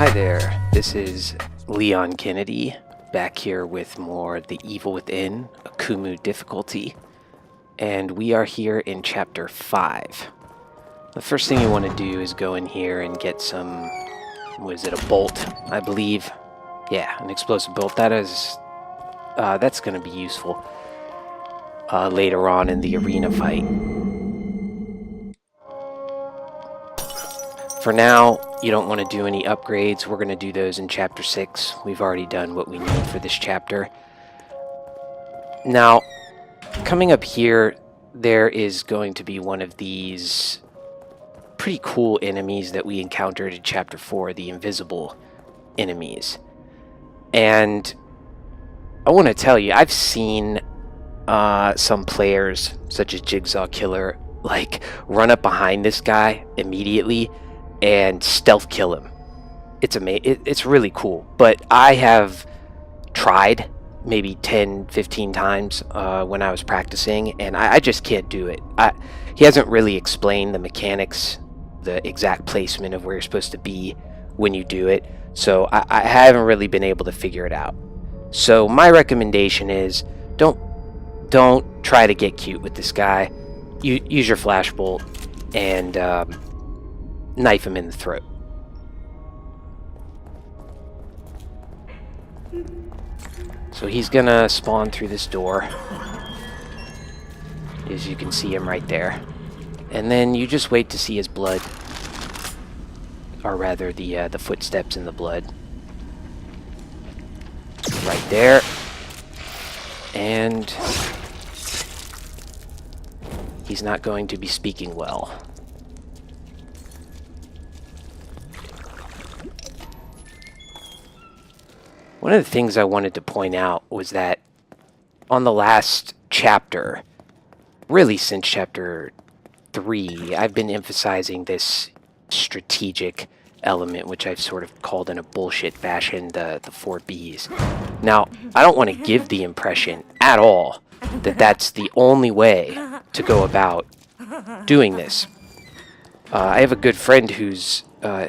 Hi there, this is Leon Kennedy, back here with more The Evil Within, Akumu difficulty, and we are here in Chapter 5. The first thing you want to do is go in here and get some, what is it, a bolt, I believe. Yeah, an explosive bolt. That's going to be useful later on in the arena fight. For now, you don't want to do any upgrades. We're going to do those in Chapter 6. We've already done what we need for this chapter. Now, coming up here, there is going to be one of these pretty cool enemies that we encountered in Chapter 4, the invisible enemies. And I want to tell you, I've seen some players, such as Jigsaw Killer, like run up behind this guy immediately and stealth kill him. It's amazing. It's really cool. But I have tried maybe 10-15 times when I was practicing, and I just can't do it. He hasn't really explained the mechanics, the exact placement of where you're supposed to be when you do it, so I haven't really been able to figure it out. So my recommendation is don't try to get cute with this guy. Use your flashbolt and knife him in the throat. So he's gonna spawn through this door, as you can see him right there, and then you just wait to see his blood, or rather the footsteps in the blood right there, and he's not going to be speaking well. One of the things I wanted to point out was that on the last chapter, really since chapter 3, I've been emphasizing this strategic element, which I've sort of called in a bullshit fashion the 4 Bs. Now, I don't want to give the impression at all that that's the only way to go about doing this. I have a good friend who's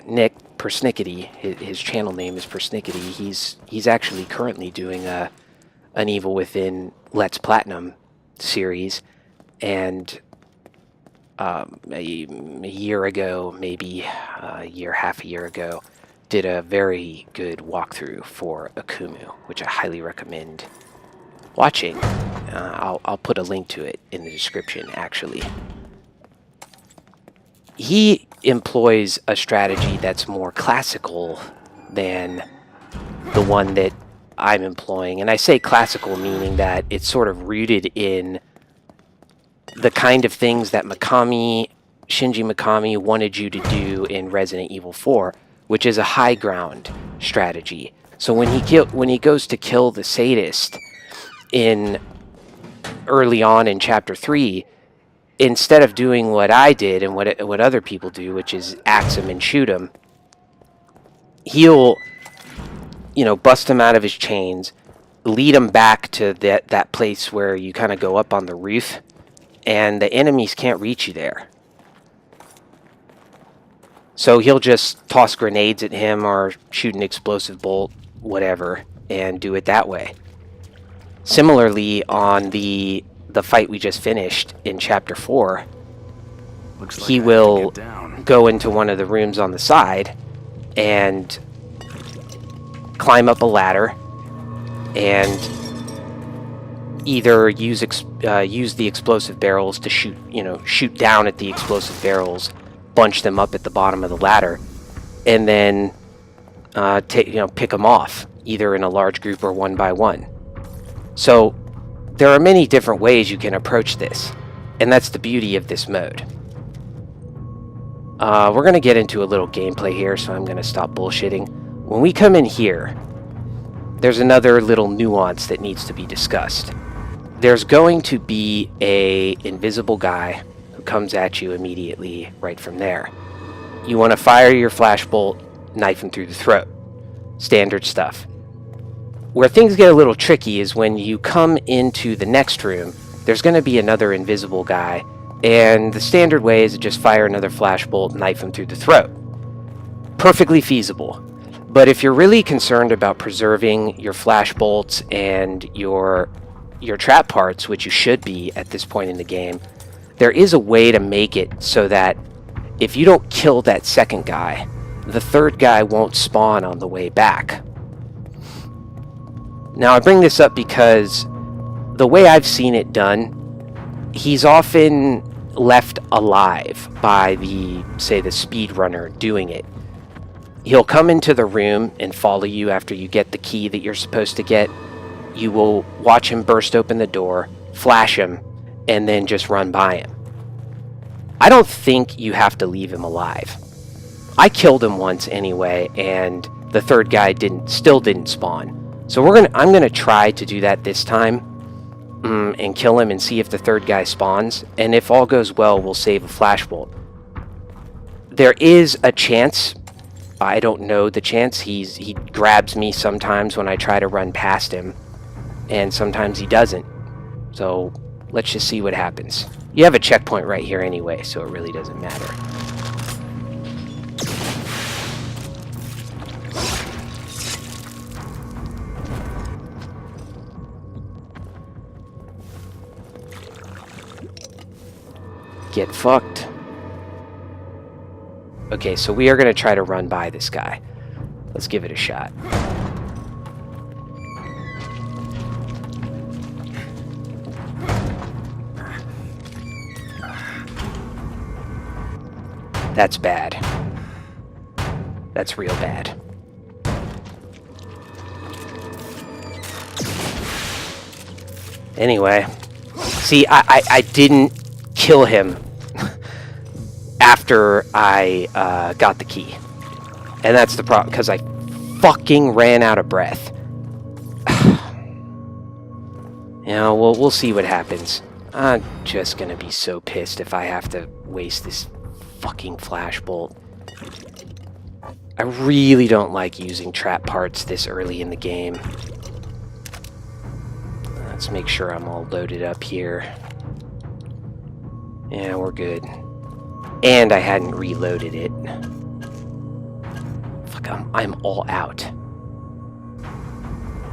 Nick Persnickety. His channel name is Persnickety. He's actually currently doing an Evil Within Let's Platinum series, and a year ago, maybe half a year ago, did a very good walkthrough for Akumu, which I highly recommend watching. I'll put a link to it in the description, actually. He employs a strategy that's more classical than the one that I'm employing. And I say classical meaning that it's sort of rooted in the kind of things that Shinji Mikami wanted you to do in Resident Evil 4, which is a high ground strategy. So when he goes to kill the sadist early on in Chapter 3, instead of doing what I did and what other people do, which is axe him and shoot him, he'll, bust him out of his chains, lead him back to that place where you kind of go up on the roof, and the enemies can't reach you there. So he'll just toss grenades at him or shoot an explosive bolt, whatever, and do it that way. Similarly, on the fight we just finished in Chapter 4, he will go into one of the rooms on the side and climb up a ladder and either use the explosive barrels to shoot down at the explosive barrels, bunch them up at the bottom of the ladder, and then pick them off, either in a large group or one by one. So there are many different ways you can approach this, and that's the beauty of this mode. We're going to get into a little gameplay here, so I'm going to stop bullshitting. When we come in here, there's another little nuance that needs to be discussed. There's going to be a invisible guy who comes at you immediately right from there. You want to fire your flashbolt, knife him through the throat. Standard stuff. Where things get a little tricky is when you come into the next room, there's going to be another invisible guy, and the standard way is to just fire another flashbolt, knife him through the throat. Perfectly feasible. But if you're really concerned about preserving your flash bolts and your trap parts, which you should be at this point in the game, there is a way to make it so that if you don't kill that second guy, the third guy won't spawn on the way back. Now, I bring this up because the way I've seen it done, he's often left alive by the speedrunner doing it. He'll come into the room and follow you after you get the key that you're supposed to get. You will watch him burst open the door, flash him, and then just run by him. I don't think you have to leave him alive. I killed him once anyway, and the third guy still didn't spawn. So I'm gonna try to do that this time, and kill him and see if the third guy spawns. And if all goes well, we'll save a flashbolt. There is a chance. I don't know the chance. He grabs me sometimes when I try to run past him, and sometimes he doesn't. So let's just see what happens. You have a checkpoint right here anyway, so it really doesn't matter. Get fucked. Okay, so we are going to try to run by this guy. Let's give it a shot. That's bad. That's real bad. Anyway, see, I didn't kill him after I got the key. And that's the problem, because I fucking ran out of breath. You know, we'll see what happens. I'm just gonna be so pissed if I have to waste this fucking flashbolt. I really don't like using trap parts this early in the game. Let's make sure I'm all loaded up here. Yeah, we're good. And I hadn't reloaded it. Fuck, I'm all out.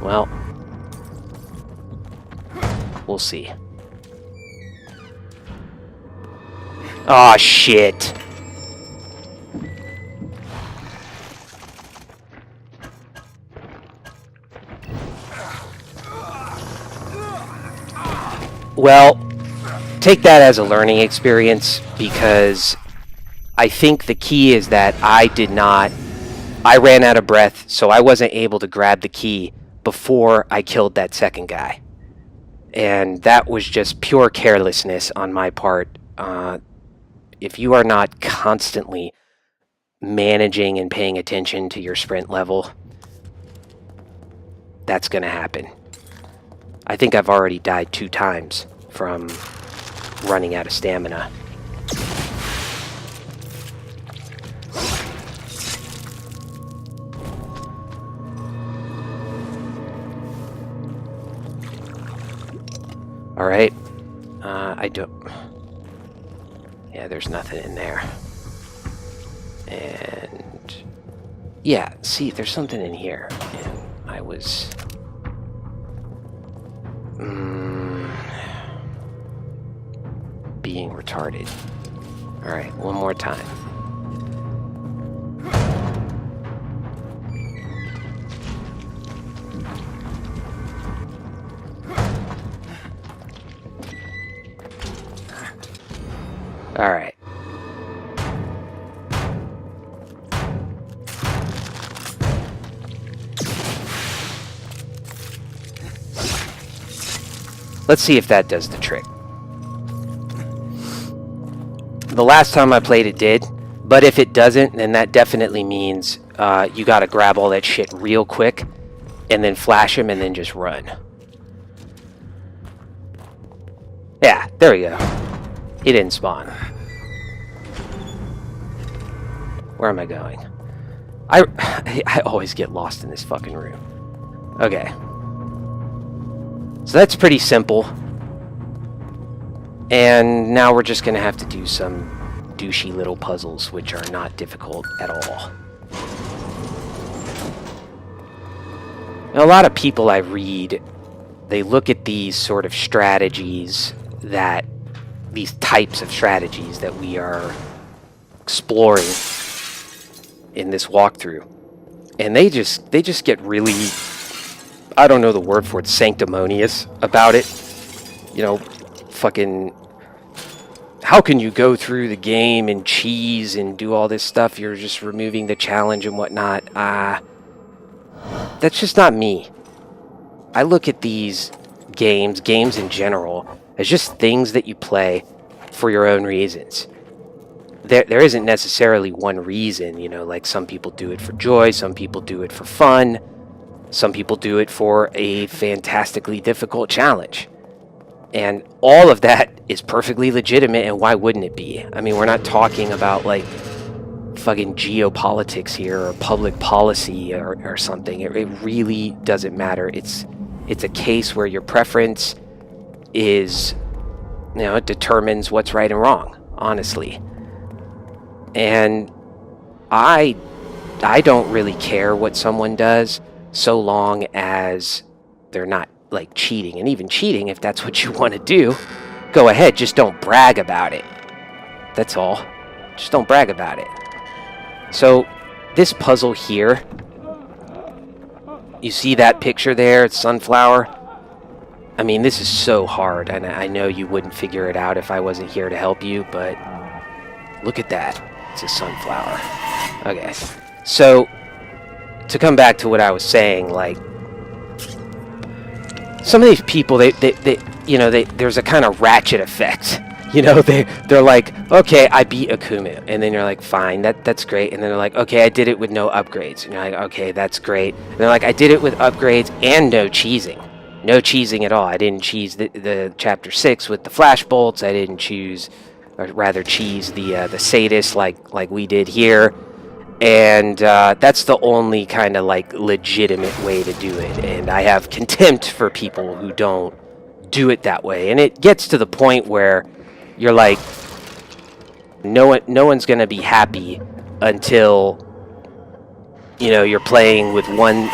Well, we'll see. Aw, shit. Well, take that as a learning experience, because I think the key is that I ran out of breath, so I wasn't able to grab the key before I killed that second guy. And that was just pure carelessness on my part. If you are not constantly managing and paying attention to your sprint level, that's going to happen. I think I've already died 2 times from running out of stamina. All right. I don't... Yeah, there's nothing in there. And... yeah, see, there's something in here. And I was... being retarded. Alright, one more time. Alright. Let's see if that does the trick. The last time I played it did, but if it doesn't, then that definitely means you gotta grab all that shit real quick and then flash him and then just run. Yeah, there we go. He didn't spawn. Where am I going? I always get lost in this fucking room. Okay. So that's pretty simple. And now we're just gonna have to do some douchey little puzzles, which are not difficult at all. And a lot of people I read, they look at these sort of strategies that, these types of strategies that we are exploring in this walkthrough, and they just get really, I don't know the word for it, sanctimonious about it. You know, fucking, how can you go through the game and cheese and do all this stuff? You're just removing the challenge and whatnot. That's just not me. I look at these games in general, as just things that you play for your own reasons. There isn't necessarily one reason, you know, like some people do it for joy, some people do it for fun, some people do it for a fantastically difficult challenge. And all of that is perfectly legitimate, and why wouldn't it be? I mean, we're not talking about, like, fucking geopolitics here, or public policy, or something. It really doesn't matter. It's a case where your preference is, you know, it determines what's right and wrong, honestly. And I don't really care what someone does, so long as they're not, like, cheating. And even cheating, if that's what you want to do, go ahead, just don't brag about it. That's all. Just don't brag about it. So, this puzzle here, you see that picture there, it's sunflower? I mean, this is so hard, and I know you wouldn't figure it out if I wasn't here to help you, but look at that. It's a sunflower. Okay. So, to come back to what I was saying, like, some of these people, they you know, there's a kind of ratchet effect. You know, they're like, okay, I beat Akumu, and then you're like, fine, that's great. And then they're like, okay, I did it with no upgrades, and you're like, okay, that's great. And they're like, I did it with upgrades and no cheesing at all. I didn't cheese the chapter 6 with the flash bolts. I didn't cheese the sadist like we did here. And that's the only kind of, like, legitimate way to do it. And I have contempt for people who don't do it that way. And it gets to the point where you're like, no one's gonna be happy until, you know, you're playing with one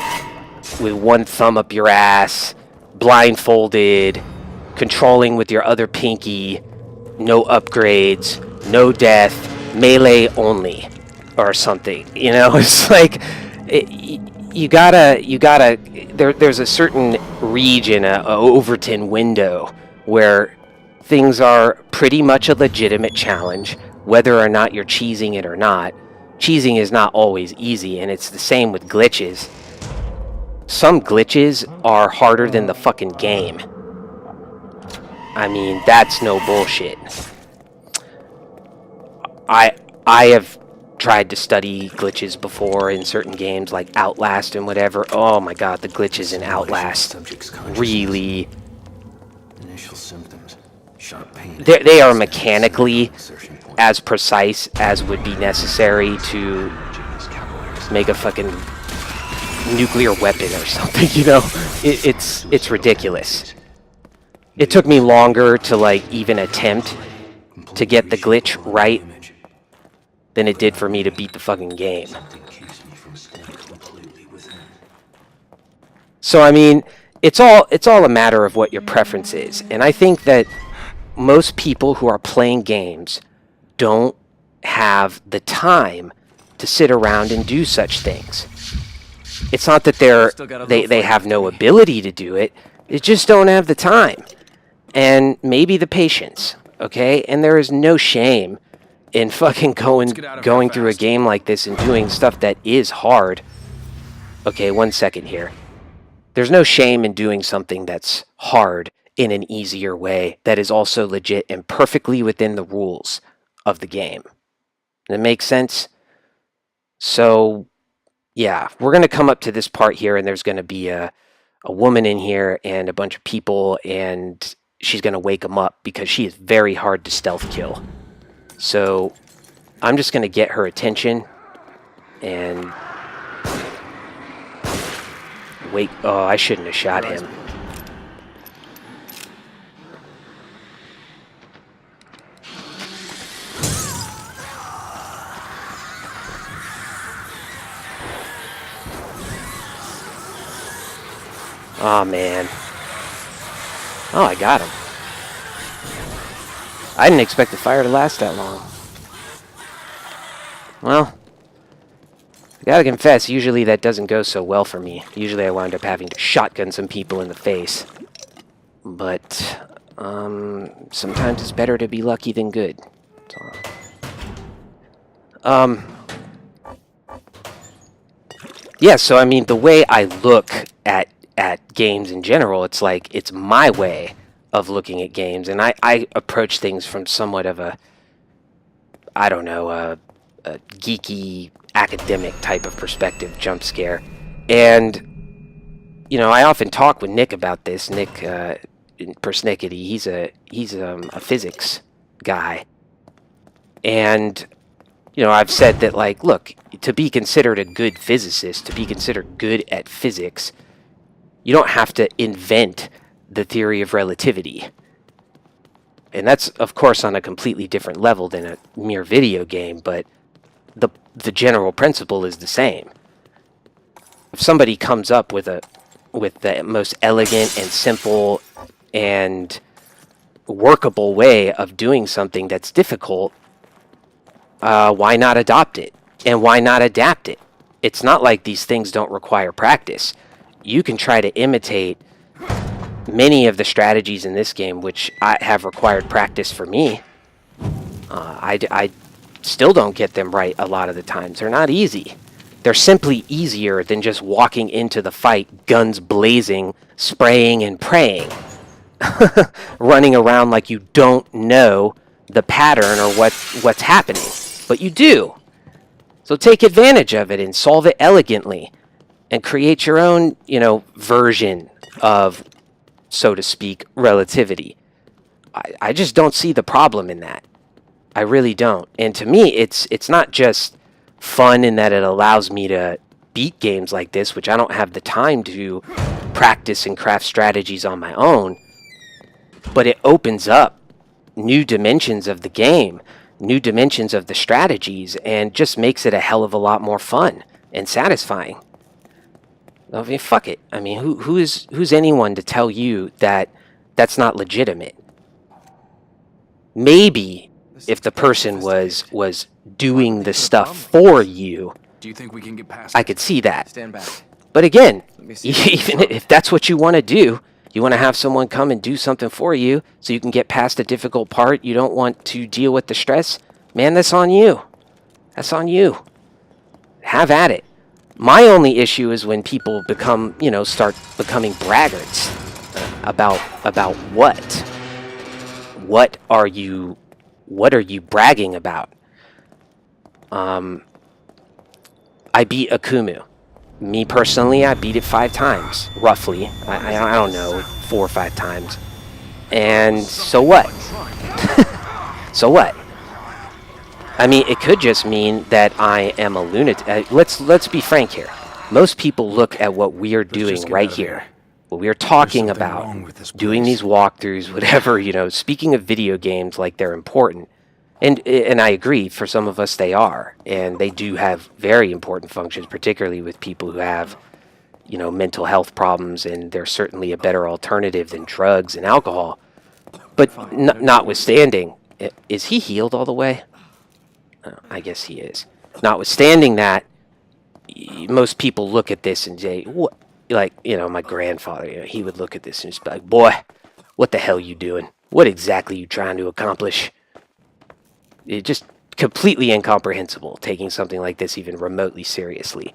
thumb up your ass, blindfolded, controlling with your other pinky, no upgrades, no death, melee only, or something. You know, it's like, you gotta there's a certain region, a Overton window, where things are pretty much a legitimate challenge, whether or not you're cheesing it or not. Cheesing is not always easy, and it's the same with glitches. Some glitches are harder than the fucking game. I mean, that's no bullshit. I have tried to study glitches before in certain games like Outlast and whatever. Oh my god, the glitches in Outlast really... Initial symptoms. Sharp pain. They are mechanically as precise as would be necessary to make a fucking nuclear weapon or something, you know? It's ridiculous. It took me longer to, like, even attempt to get the glitch right than it did for me to beat the fucking game. So, I mean, it's all a matter of what your preference is. And I think that most people who are playing games don't have the time to sit around and do such things. It's not that they have no ability to do it. They just don't have the time. And maybe the patience, okay? And there is no shame in fucking going through a game like this and doing stuff that is hard. Okay, 1 second here. There's no shame in doing something that's hard in an easier way that is also legit and perfectly within the rules of the game. That makes sense? So, yeah, we're going to come up to this part here, and there's going to be a woman in here and a bunch of people, and she's going to wake them up because she is very hard to stealth kill. So I'm just going to get her attention and wait. Oh, I shouldn't have shot him. Oh, man. Oh, I got him. I didn't expect the fire to last that long. Well, I gotta confess, usually that doesn't go so well for me. Usually I wind up having to shotgun some people in the face. But, sometimes it's better to be lucky than good. Yeah, so I mean, the way I look at games in general, it's like, it's my way of looking at games, and I approach things from somewhat of a, I don't know, a geeky, academic type of perspective, jump scare. And, you know, I often talk with Nick about this. Nick, Persnickety, he's a physics guy. And, you know, I've said that, like, look, to be considered a good physicist, to be considered good at physics, you don't have to invent the theory of relativity. And that's, of course, on a completely different level than a mere video game, but the general principle is the same. If somebody comes up with the most elegant and simple and workable way of doing something that's difficult, why not adopt it? And why not adapt it? It's not like these things don't require practice. You can try to imitate many of the strategies in this game, which have required practice for me. I still don't get them right a lot of the times. They're not easy. They're simply easier than just walking into the fight, guns blazing, spraying and praying. Running around like you don't know the pattern or what's happening. But you do. So take advantage of it and solve it elegantly. And create your own, you know, version of, so to speak, relativity. I just don't see the problem in that. I really don't. And to me, it's not just fun in that it allows me to beat games like this, which I don't have the time to practice and craft strategies on my own, but it opens up new dimensions of the game, new dimensions of the strategies, and just makes it a hell of a lot more fun and satisfying. I mean, fuck it. I mean, who's anyone to tell you that that's not legitimate? Maybe if the person was doing the stuff for you, Do you think we can get past I could see that. Stand back. But again, me see even if that's what you want to do, you want to have someone come and do something for you so you can get past a difficult part, you don't want to deal with the stress, man, that's on you. That's on you. Have at it. My only issue is when people become, you know, start becoming braggarts about what? What are you bragging about? I beat Akumu. Me personally, I beat it 5 times, roughly. I don't know, 4 or 5 times. And so what? So what? I mean, it could just mean that I am a lunatic. Let's be frank here. Most people look at what we're doing right here. What we're talking about, doing these walkthroughs, whatever, you know, speaking of video games like they're important. And I agree, for some of us they are. And they do have very important functions, particularly with people who have, you know, mental health problems, and they're certainly a better alternative than drugs and alcohol. But notwithstanding, is he healed all the way? I guess he is. Notwithstanding that, most people look at this and say, "What?" Like, you know, my grandfather, you know, he would look at this and just be like, "Boy, what the hell you doing? What exactly you trying to accomplish?" It's just completely incomprehensible taking something like this even remotely seriously.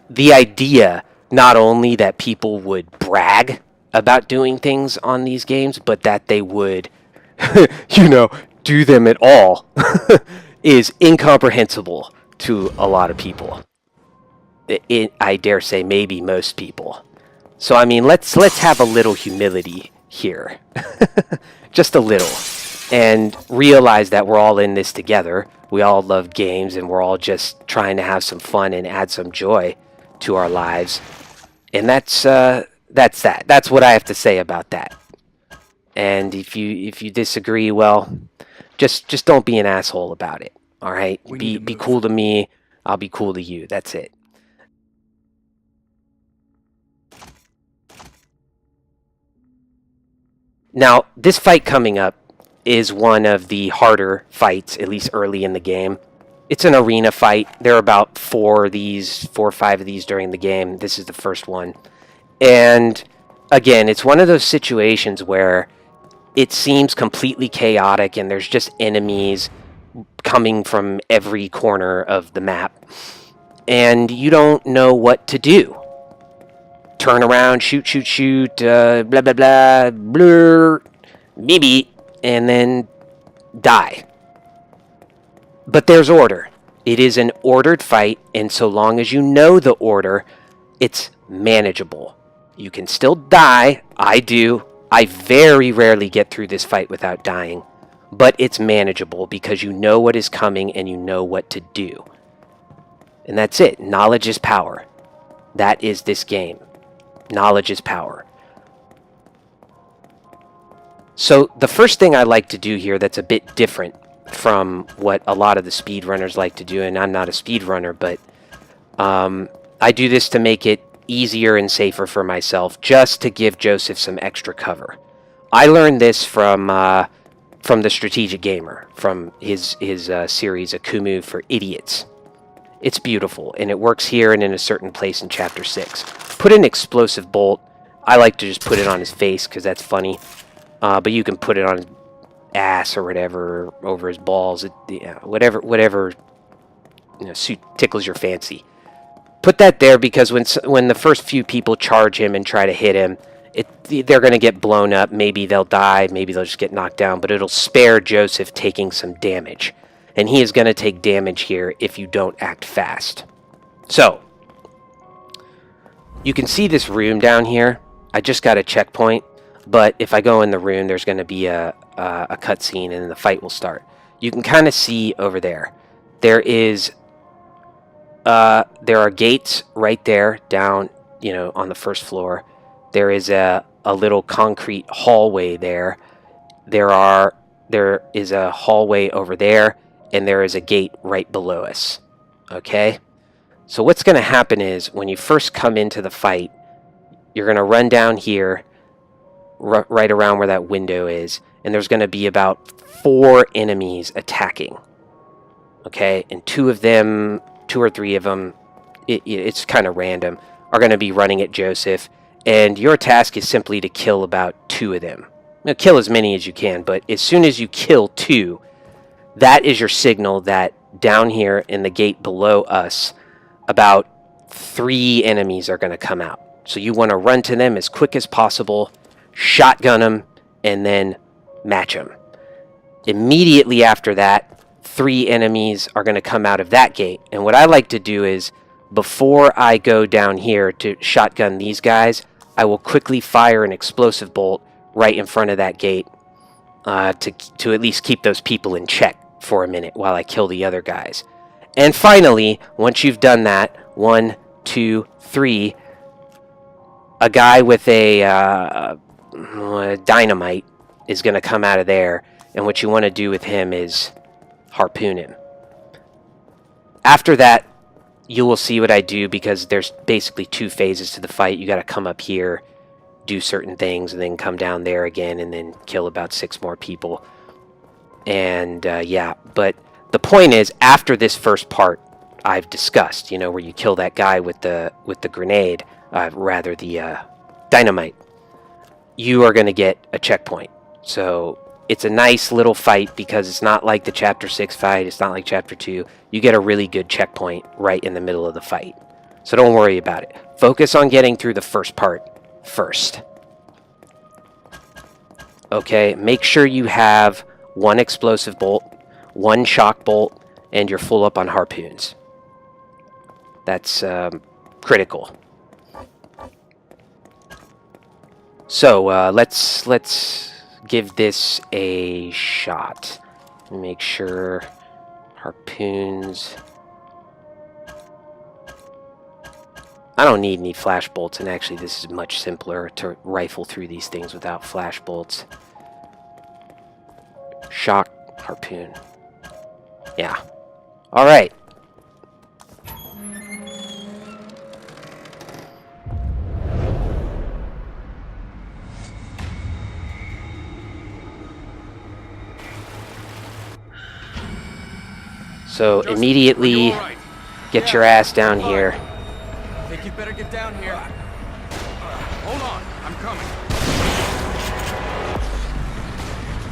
The idea, not only that people would brag about doing things on these games, but that they would, you know, do them at all, is incomprehensible to a lot of people. I dare say maybe most people. So I mean, let's have a little humility here. Just a little. And realize that we're all in this together. We all love games, and we're all just trying to have some fun and add some joy to our lives. And that's that. That's what I have to say about that. And if you disagree, well, just don't be an asshole about it. All right? Be cool to me. I'll be cool to you. That's it. Now, this fight coming up is one of the harder fights, at least early in the game. It's an arena fight. There are about 4 or 5 of these during the game. This is the first one. And again, it's one of those situations where it seems completely chaotic and there's just enemies coming from every corner of the map. And you don't know what to do. Turn around, shoot, blah, blah, blah, blur, maybe, and then die. But there's order. It is an ordered fight, and so long as you know the order, it's manageable. You can still die. I do. I very rarely get through this fight without dying. But it's manageable because you know what is coming and you know what to do. And that's it. Knowledge is power. That is this game. Knowledge is power. So the first thing I like to do here that's a bit different from what a lot of the speedrunners like to do, and I'm not a speedrunner, but I do this to make it easier and safer for myself, just to give Joseph some extra cover. I learned this from the Strategic Gamer, from his series Akumu for Idiots. It's beautiful, and it works here and in a certain place in Chapter 6. Put an explosive bolt. I like to just put it on his face because that's funny. But you can put it on his ass or whatever, over his balls, whatever suit tickles your fancy. Put that there because when the first few people charge him and try to hit him, they're going to get blown up. Maybe they'll die, maybe they'll just get knocked down, but it'll spare Joseph taking some damage. And he is going to take damage here if you don't act fast. So, you can see this room down here. I just got a checkpoint, but if I go in the room, there's going to be a cutscene and the fight will start. You can kind of see over there. There are gates right there down, on the first floor. There is a little concrete hallway there. There is a hallway over there, and there is a gate right below us. Okay? So what's going to happen is, when you first come into the fight, you're going to run down here, right around where that window is, and there's going to be about 4 enemies attacking. Okay? And 2 or 3 of them, it's kind of random, are going to be running at Joseph, and your task is simply to kill about 2 of them. Now, kill as many as you can, but as soon as you kill 2, that is your signal that down here in the gate below us, about 3 enemies are going to come out. So you want to run to them as quick as possible, shotgun them, and then match them. Immediately after that, 3 enemies are going to come out of that gate. And what I like to do is, before I go down here to shotgun these guys, I will quickly fire an explosive bolt right in front of that gate to at least keep those people in check for a minute while I kill the other guys. And finally, once you've done that, 1, 2, 3, a guy with a dynamite is going to come out of there, and what you want to do with him is harpoon him. After that, you will see what I do, because there's basically 2 phases to the fight. You got to come up here, do certain things, and then come down there again, and then kill about 6 more people. And yeah, but the point is, after this first part I've discussed, where you kill that guy with the grenade, rather the dynamite, you are going to get a checkpoint. So it's a nice little fight, because it's not like the Chapter 6 fight, it's not like Chapter 2. You get a really good checkpoint right in the middle of the fight. So don't worry about it. Focus on getting through the first part first. Okay, make sure you have 1 explosive bolt, 1 shock bolt, and you're full up on harpoons. That's critical. So let's give this a shot. Make sure harpoons. I don't need any flash bolts, and actually this is much simpler to rifle through these things without flash bolts. Shock, harpoon. Yeah. Alright. So Joseph, immediately are you all right? get your ass down here. I think you better get down here. Hold on, I'm coming.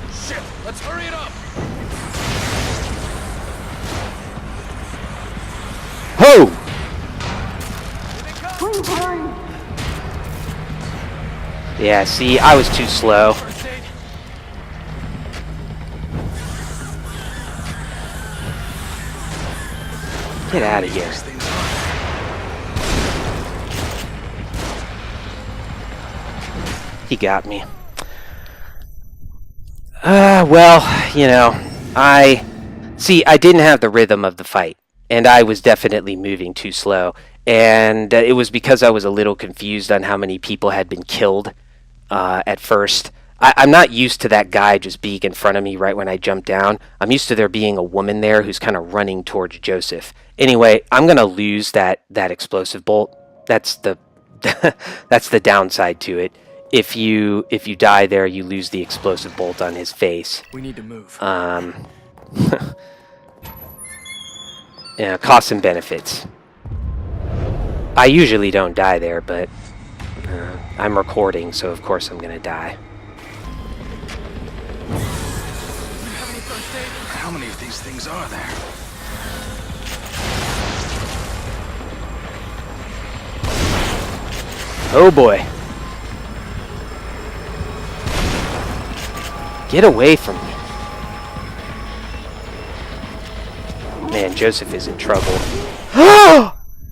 Shit, let's hurry it up. Ho! Please hurry. Yeah, see, I was too slow. First aid. Get out of here. He got me. Well, you know, I didn't have the rhythm of the fight, and I was definitely moving too slow. And it was because I was a little confused on how many people had been killed at first. I'm not used to that guy just being in front of me right when I jumped down. I'm used to there being a woman there who's kind of running towards Joseph. Anyway, I'm gonna lose that explosive bolt. That's the that's the downside to it. If you die there, you lose the explosive bolt on his face. We need to move. Yeah, costs and benefits. I usually don't die there, but I'm recording, so of course I'm gonna die. How many of these things are there? Oh boy. Get away from me. Man, Joseph is in trouble.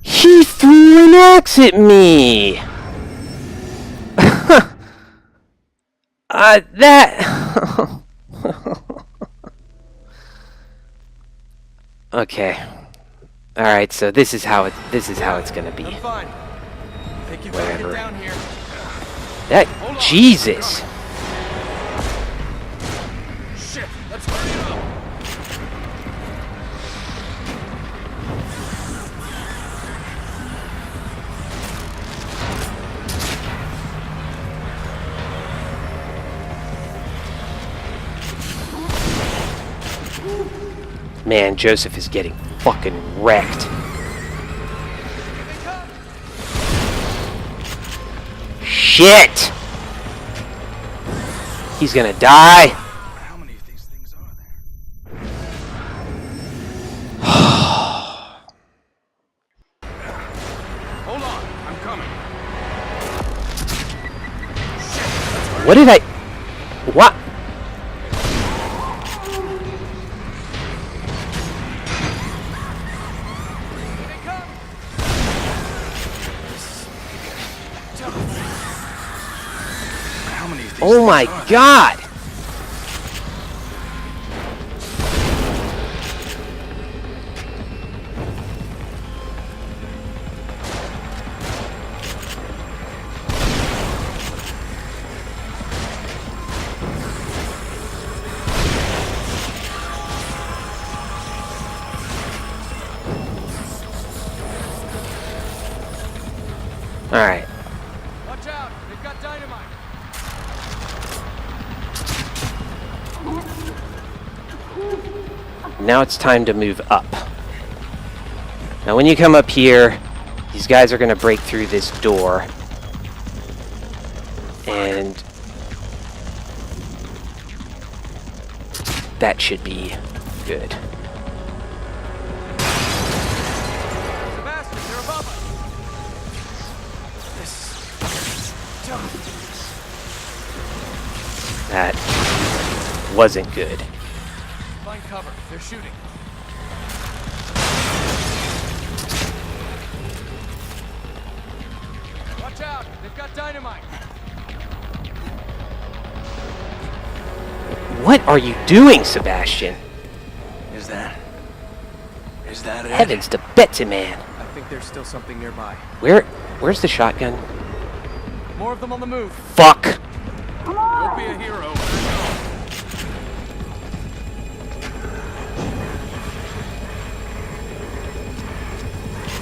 He threw an axe at me! That... Okay. Alright, so this is how it's gonna be. I'm fine. I think you better Whatever. get down here. That... Jesus! Shit, let's hurry it up. Man, Joseph is getting fucking wrecked. Shit! He's gonna die. How many of these things are there? Hold on, I'm coming. What did I... What? How many of these Oh my things are there? god! Alright. Watch out, they've got dynamite. Now it's time to move up. Now when you come up here, these guys are going to break through this door. And that should be good. Sebastian, they're above us. That wasn't good. Find cover, they're shooting. Watch out, they've got dynamite. What are you doing, Sebastian? Is that it? Heavens to Betsy, man. I think there's still something nearby. Where's the shotgun? More of them on the move. Fuck! Don't be a hero.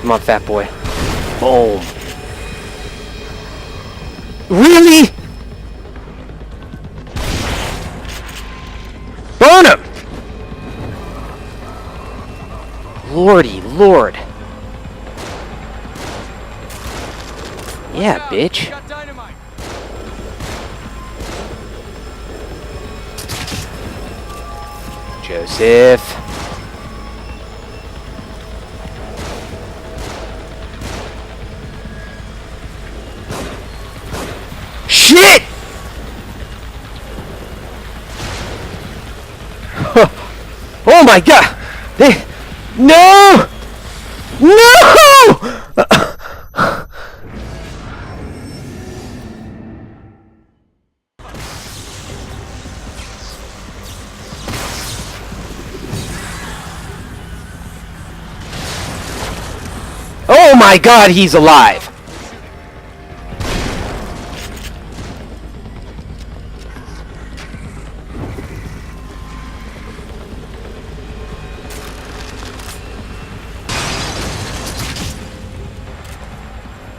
Come on, fat boy. Boom. Really? Burn him! lordy lord. Yeah, bitch. Got dynamite. Joseph. Shit! Oh my god! No! No! Oh my god, he's alive!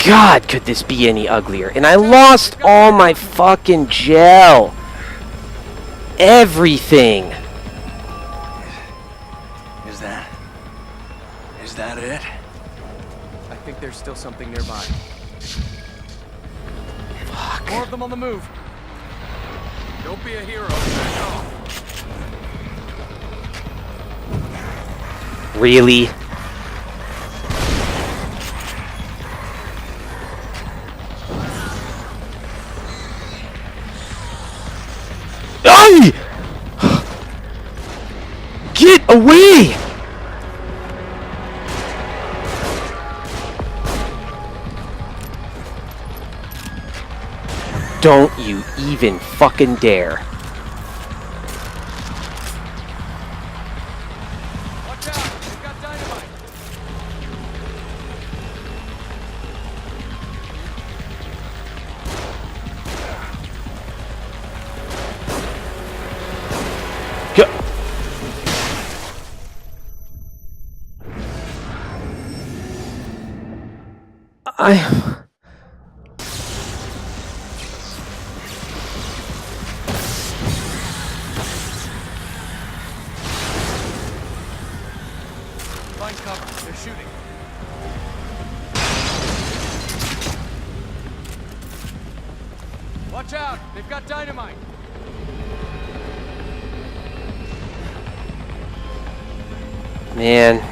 God, could this be any uglier? And I lost all my fucking gel. Everything. Is that it? I think there's still something nearby. Fuck. More of them on the move. Don't be a hero. Back off. Really? Ay! Get away! Don't you even fucking dare. Watch out! They've got dynamite. Go. Find cover. They're shooting. Watch out! They've got dynamite. Man,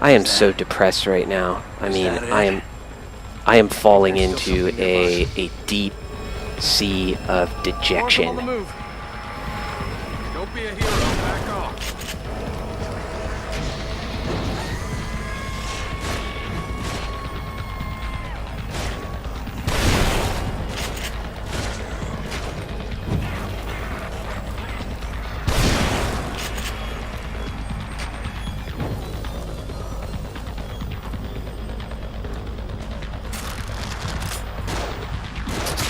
I am so depressed right now. I mean, I am falling into a deep sea of More of them on the dejection. move. Don't be a hero. Back off.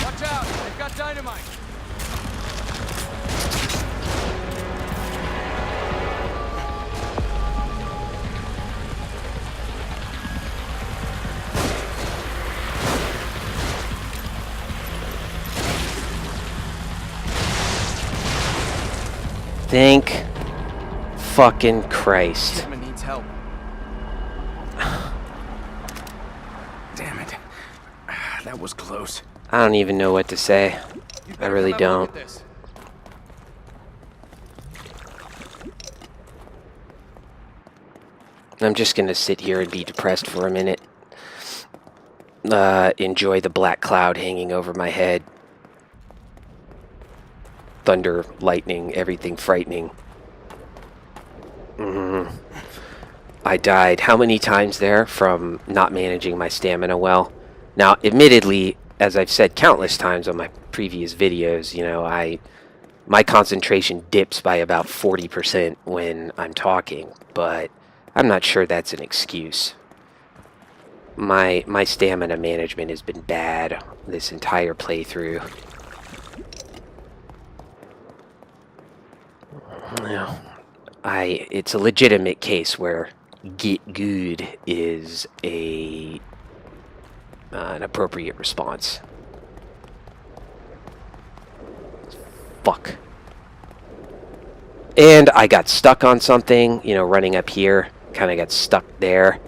Watch out! They've got dynamite. Thank fucking Christ. Shipment needs help. Damn it. That was close. I don't even know what to say. You I better really come have a look don't. at this. I'm just gonna sit here and be depressed for a minute. Enjoy the black cloud hanging over my head. Thunder, lightning, everything frightening. I died how many times there from not managing my stamina well? Now, admittedly, as I've said countless times on my previous videos, you know, my concentration dips by about 40% when I'm talking, but I'm not sure that's an excuse. My stamina management has been bad this entire playthrough. Yeah. It's a legitimate case where get good is an appropriate response. Fuck. And I got stuck on something, you know, running up here. kind of got stuck there.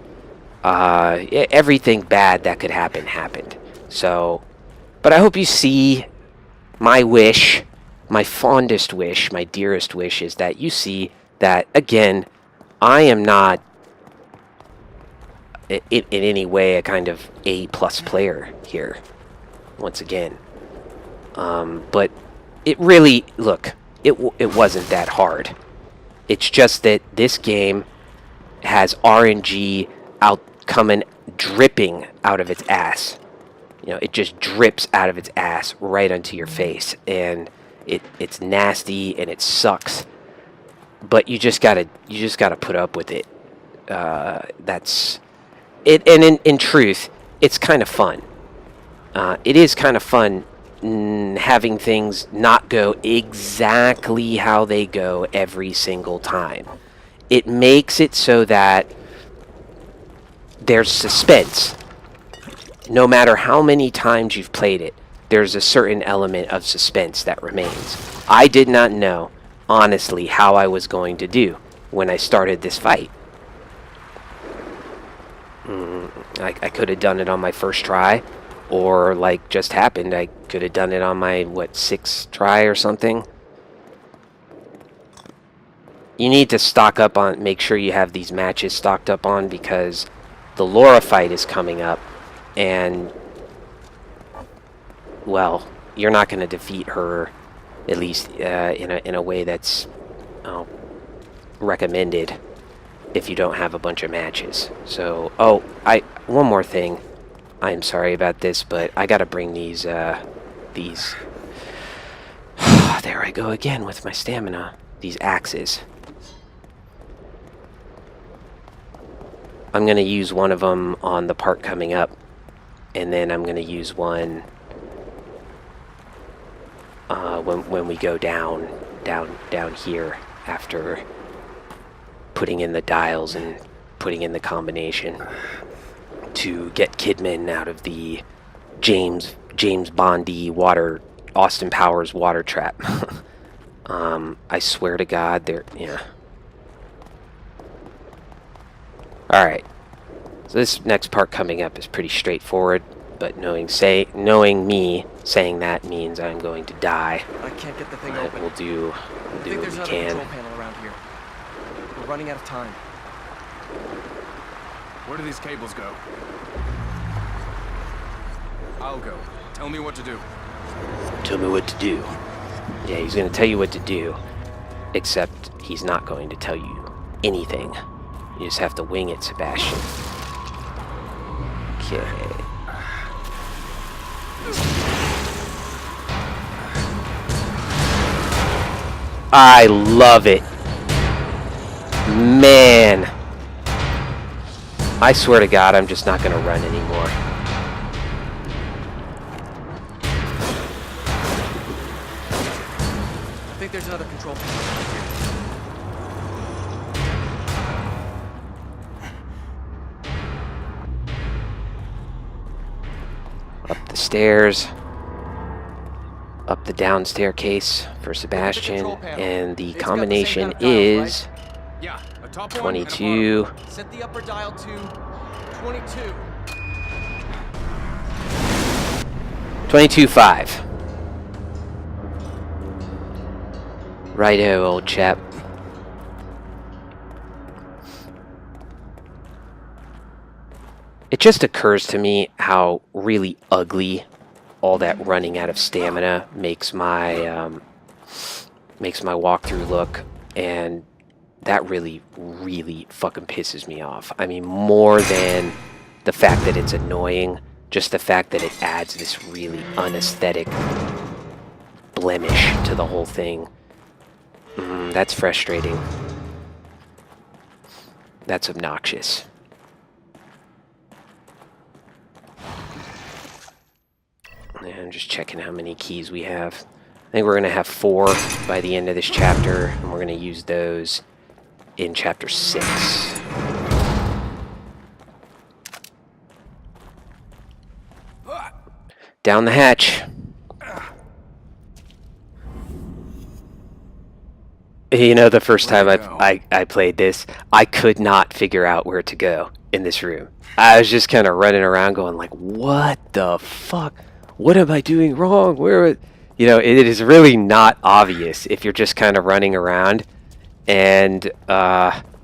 Everything bad that could happen happened. So, but I hope you see my wish, my fondest wish, my dearest wish is that you see that, again, I am not in any way a kind of A-plus player here, once again. But it really, look, it wasn't that hard. It's just that this game has RNG coming dripping out of its ass. You know, it just drips out of its ass right onto your face, and it's nasty and it sucks. But you just gotta put up with it. That's it. And in truth, it's kind of fun. It is kind of fun having things not go exactly how they go every single time. It makes it so that there's suspense. No matter how many times you've played it, there's a certain element of suspense that remains. I did not know, honestly, how I was going to do when I started this fight. I could have done it on my first try, or like just happened, I could have done it on my, what, 6th try or something. You need to stock up on, make sure you have these matches stocked up on, because the Laura fight is coming up, and, well, you're not going to defeat her, at least in a way that's recommended if you don't have a bunch of matches. So, one more thing. I'm sorry about this, but I gotta bring these. There I go again with my stamina. These axes. I'm gonna use one of them on the part coming up, and then I'm gonna use one when we go down here after putting in the dials and putting in the combination to get Kidman out of the James Bondy Austin Powers water trap. I swear to God, yeah. Alright. So this next part coming up is pretty straightforward, but knowing me saying that means I'm going to die. I can't get the thing open. We'll do what we there's can. Control panel around here. We're running out of time. Where do these cables go? I'll go. Tell me what to do. Tell me what to do. Yeah, he's going to tell you what to do, except he's not going to tell you anything. You just have to wing it, Sebastian. Okay. I love it. Man. I swear to God, I'm just not going to run anymore. I think there's another control panel here. Up the stairs. Up the down staircase for Sebastian. And the combination is... Yeah, a top 22. Set the upper dial to 22. 22.5. Righto, old chap. It just occurs to me how really ugly all that running out of stamina makes my walkthrough look, and that really, really fucking pisses me off. I mean, more than the fact that it's annoying, just the fact that it adds this really unaesthetic blemish to the whole thing. That's frustrating. That's obnoxious. And I'm just checking how many keys we have. I think we're going to have 4 by the end of this chapter, and we're going to use those in chapter 6. Down the hatch. You know, the first time Where'd it go? I played this, I could not figure out where to go in this room. I was just kind of running around going like, what the fuck? What am I doing wrong? You know, it is really not obvious if you're just kind of running around. And,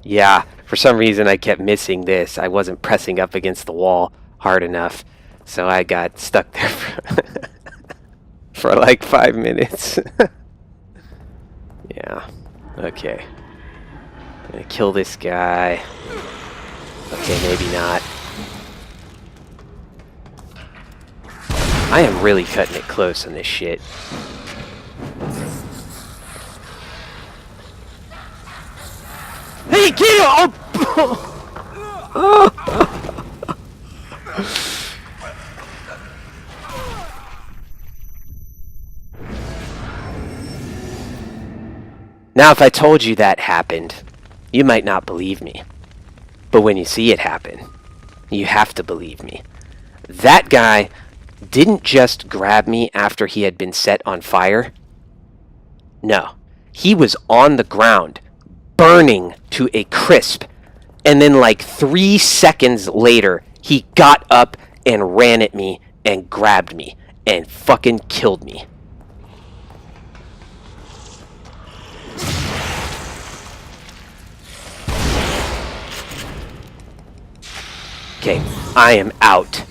yeah, for some reason I kept missing this. I wasn't pressing up against the wall hard enough. So I got stuck there for like 5 minutes. Yeah. Okay. Gonna kill this guy. Okay, maybe not. I am really cutting it close on this shit. Hey, get him! Oh! Now, if I told you that happened, you might not believe me. But when you see it happen, you have to believe me. That guy didn't just grab me after he had been set on fire. No, he was on the ground, burning to a crisp. And then like 3 seconds later, he got up and ran at me and grabbed me and fucking killed me. Okay, I am out.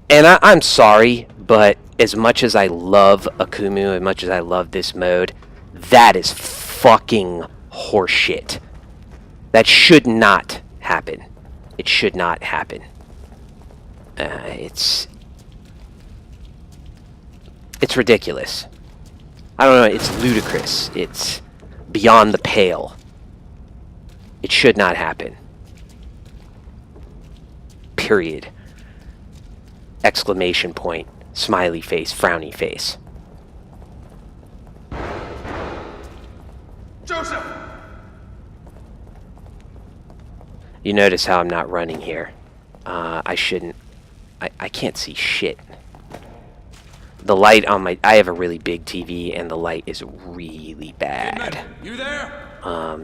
And I'm sorry, but as much as I love Akumu, as much as I love this mode, that is fucking horseshit. That should not happen. It should not happen. It's ridiculous. I don't know, it's ludicrous. It's beyond the pale. It should not happen. Period. Exclamation point. Smiley face, frowny face. Joseph! You notice how I'm not running here. I shouldn't. I can't see shit. The light on my... I have a really big TV, and the light is really bad. You there?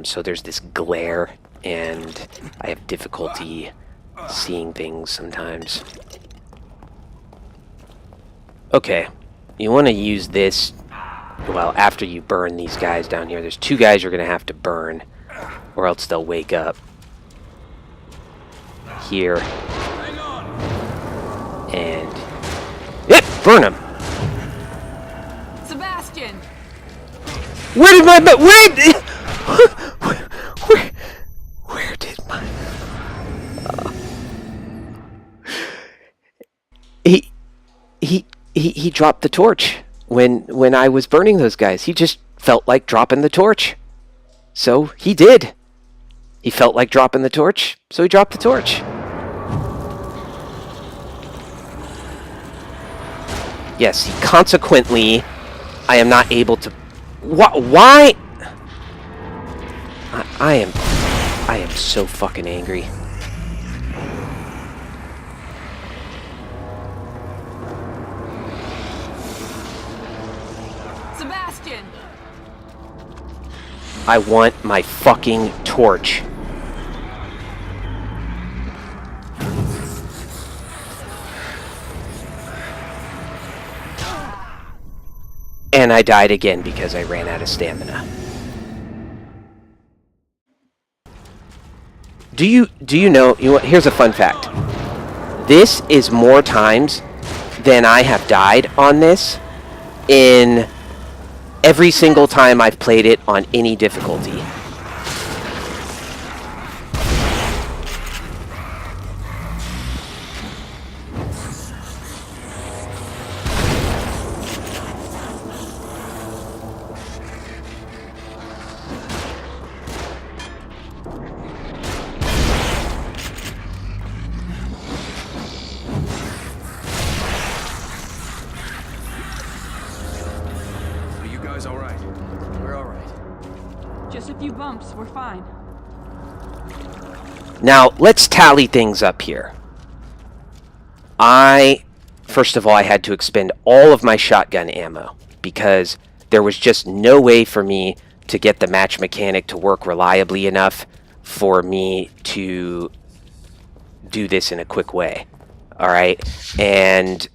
So there's this glare, and I have difficulty seeing things sometimes. Okay, you want to use this, well, after you burn these guys down here. There's 2 guys you're going to have to burn, or else they'll wake up. Here. Hang on. And... yep, burn them! Sebastian! Where did my... Where did my... He dropped the torch when I was burning those guys. He just felt like dropping the torch. So he did. He felt like dropping the torch, so he dropped the torch. Yes, consequently, I am not able to... Why? I am so fucking angry. Sebastian! I want my fucking torch. And I died again because I ran out of stamina. Do you know, here's a fun fact. This is more times than I have died on this in every single time I've played it on any difficulty. Just a few bumps, we're fine. Now, let's tally things up here. I first of all, I had to expend all of my shotgun ammo because there was just no way for me to get the match mechanic to work reliably enough for me to do this in a quick way. All right, and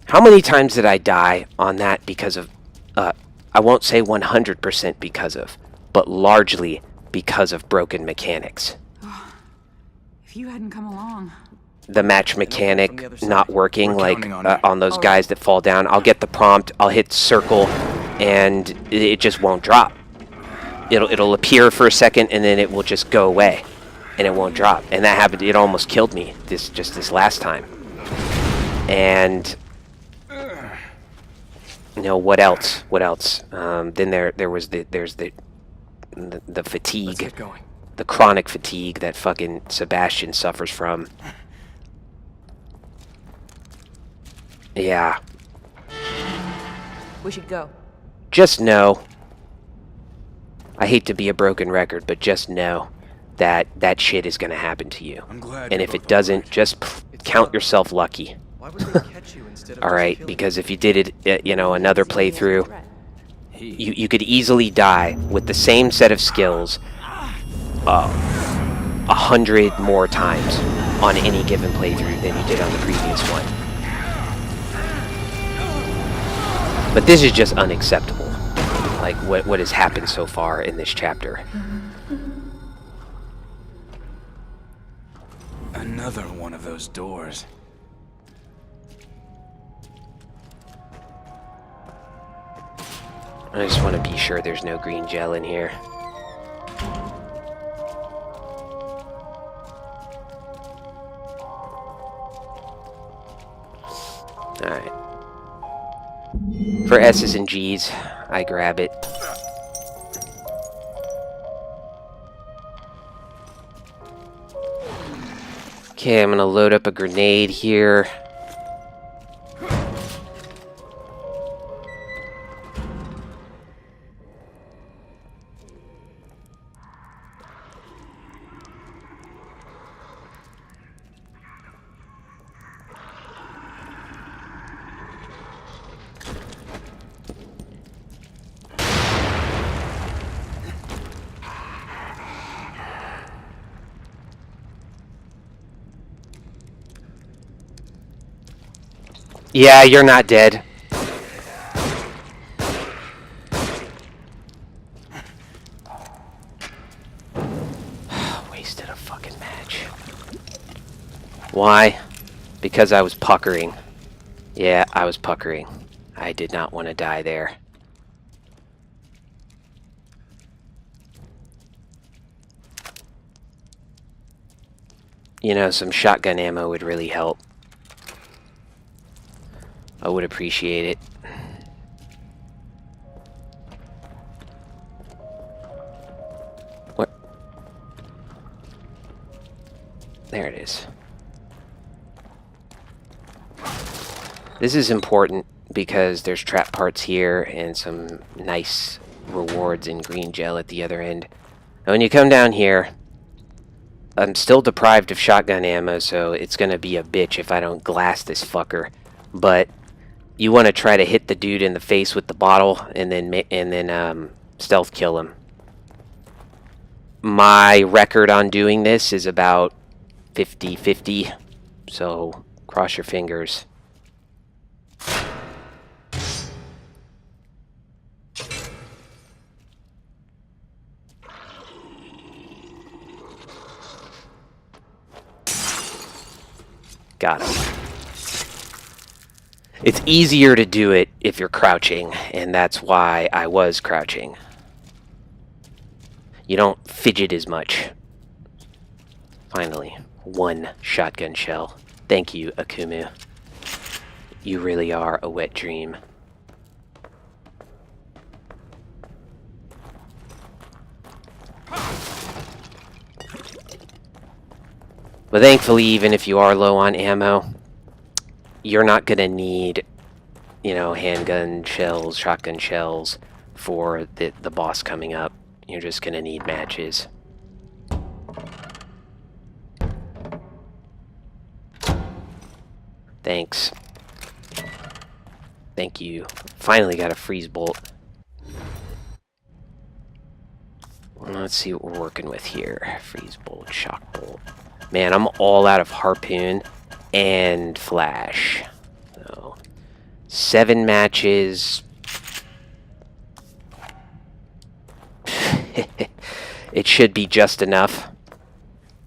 how many times did I die on that because of, I won't say 100% because of, but largely because of broken mechanics. If you hadn't come along. The match mechanic not working, like on on those guys that fall down. I'll get the prompt, I'll hit circle, and it just won't drop. It'll appear for a second, and then it will just go away, and it won't drop. And that happened. It almost killed me this last time. And you know what else? What else? Then there's the fatigue, Let's get going. the chronic fatigue that fucking Sebastian suffers from. Yeah. We should go. Just know, I hate to be a broken record, but just know that that shit is going to happen to you. I'm glad And you're if it both doesn't, alright. just count yourself lucky. Why would they catch you instead of All just right, killing because if you did it, you know, another playthrough, He you could easily die with the same set of skills 100 more times on any given playthrough than you did on the previous one. But this is just unacceptable, like what has happened so far in this chapter. another one of those doors. I just want to be sure there's no green gel in here. Alright. For S's and G's, I grab it. Okay, I'm gonna load up a grenade here. Yeah, you're not dead. Wasted a fucking match. Why? Because I was puckering. Yeah, I was puckering. I did not want to die there. You know, some shotgun ammo would really help. I would appreciate it. What? There it is. This is important because there's trap parts here and some nice rewards in green gel at the other end. Now when you come down here, I'm still deprived of shotgun ammo, so it's gonna be a bitch if I don't glass this fucker. But you want to try to hit the dude in the face with the bottle and then stealth kill him. My record on doing this is about 50-50, so cross your fingers. Got him. It's easier to do it if you're crouching, and that's why I was crouching. You don't fidget as much. Finally, one shotgun shell. Thank you, Akumu. You really are a wet dream. But thankfully, even if you are low on ammo, you're not gonna need, you know, handgun shells, shotgun shells for the boss coming up. You're just gonna need matches. Thanks. Thank you. Finally got a freeze bolt. Let's see what we're working with here. Freeze bolt, shock bolt. Man, I'm all out of harpoon and flash. So, 7 matches. It should be just enough.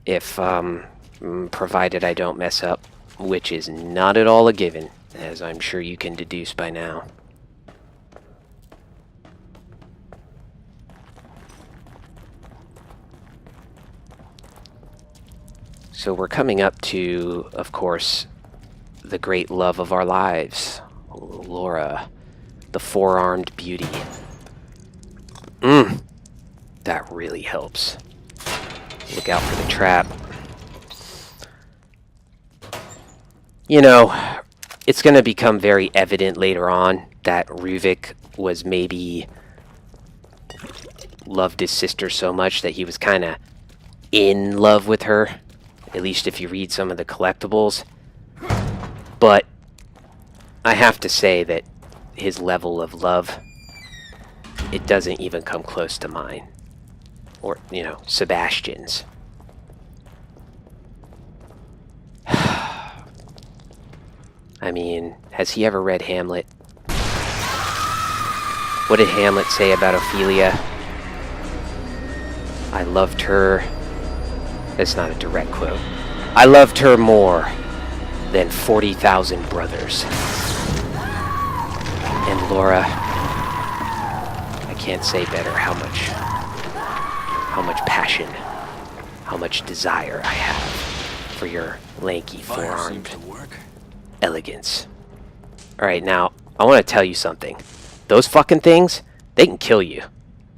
If, provided I don't mess up. Which is not at all a given, as I'm sure you can deduce by now. So we're coming up to, of course, the great love of our lives, Laura, the four-armed beauty. That really helps. Look out for the trap. You know, it's going to become very evident later on that Ruvik was maybe loved his sister so much that he was kind of in love with her, at least if you read some of the collectibles. But I have to say that his level of love, it doesn't even come close to mine. Or, you know, Sebastian's. I mean, has he ever read Hamlet? What did Hamlet say about Ophelia? I loved her... That's not a direct quote. I loved her more than 40,000 brothers. And Laura... I can't say better how much passion, how much desire I have for your lanky four-armed elegance. Alright, now, I want to tell you something. Those fucking things, they can kill you.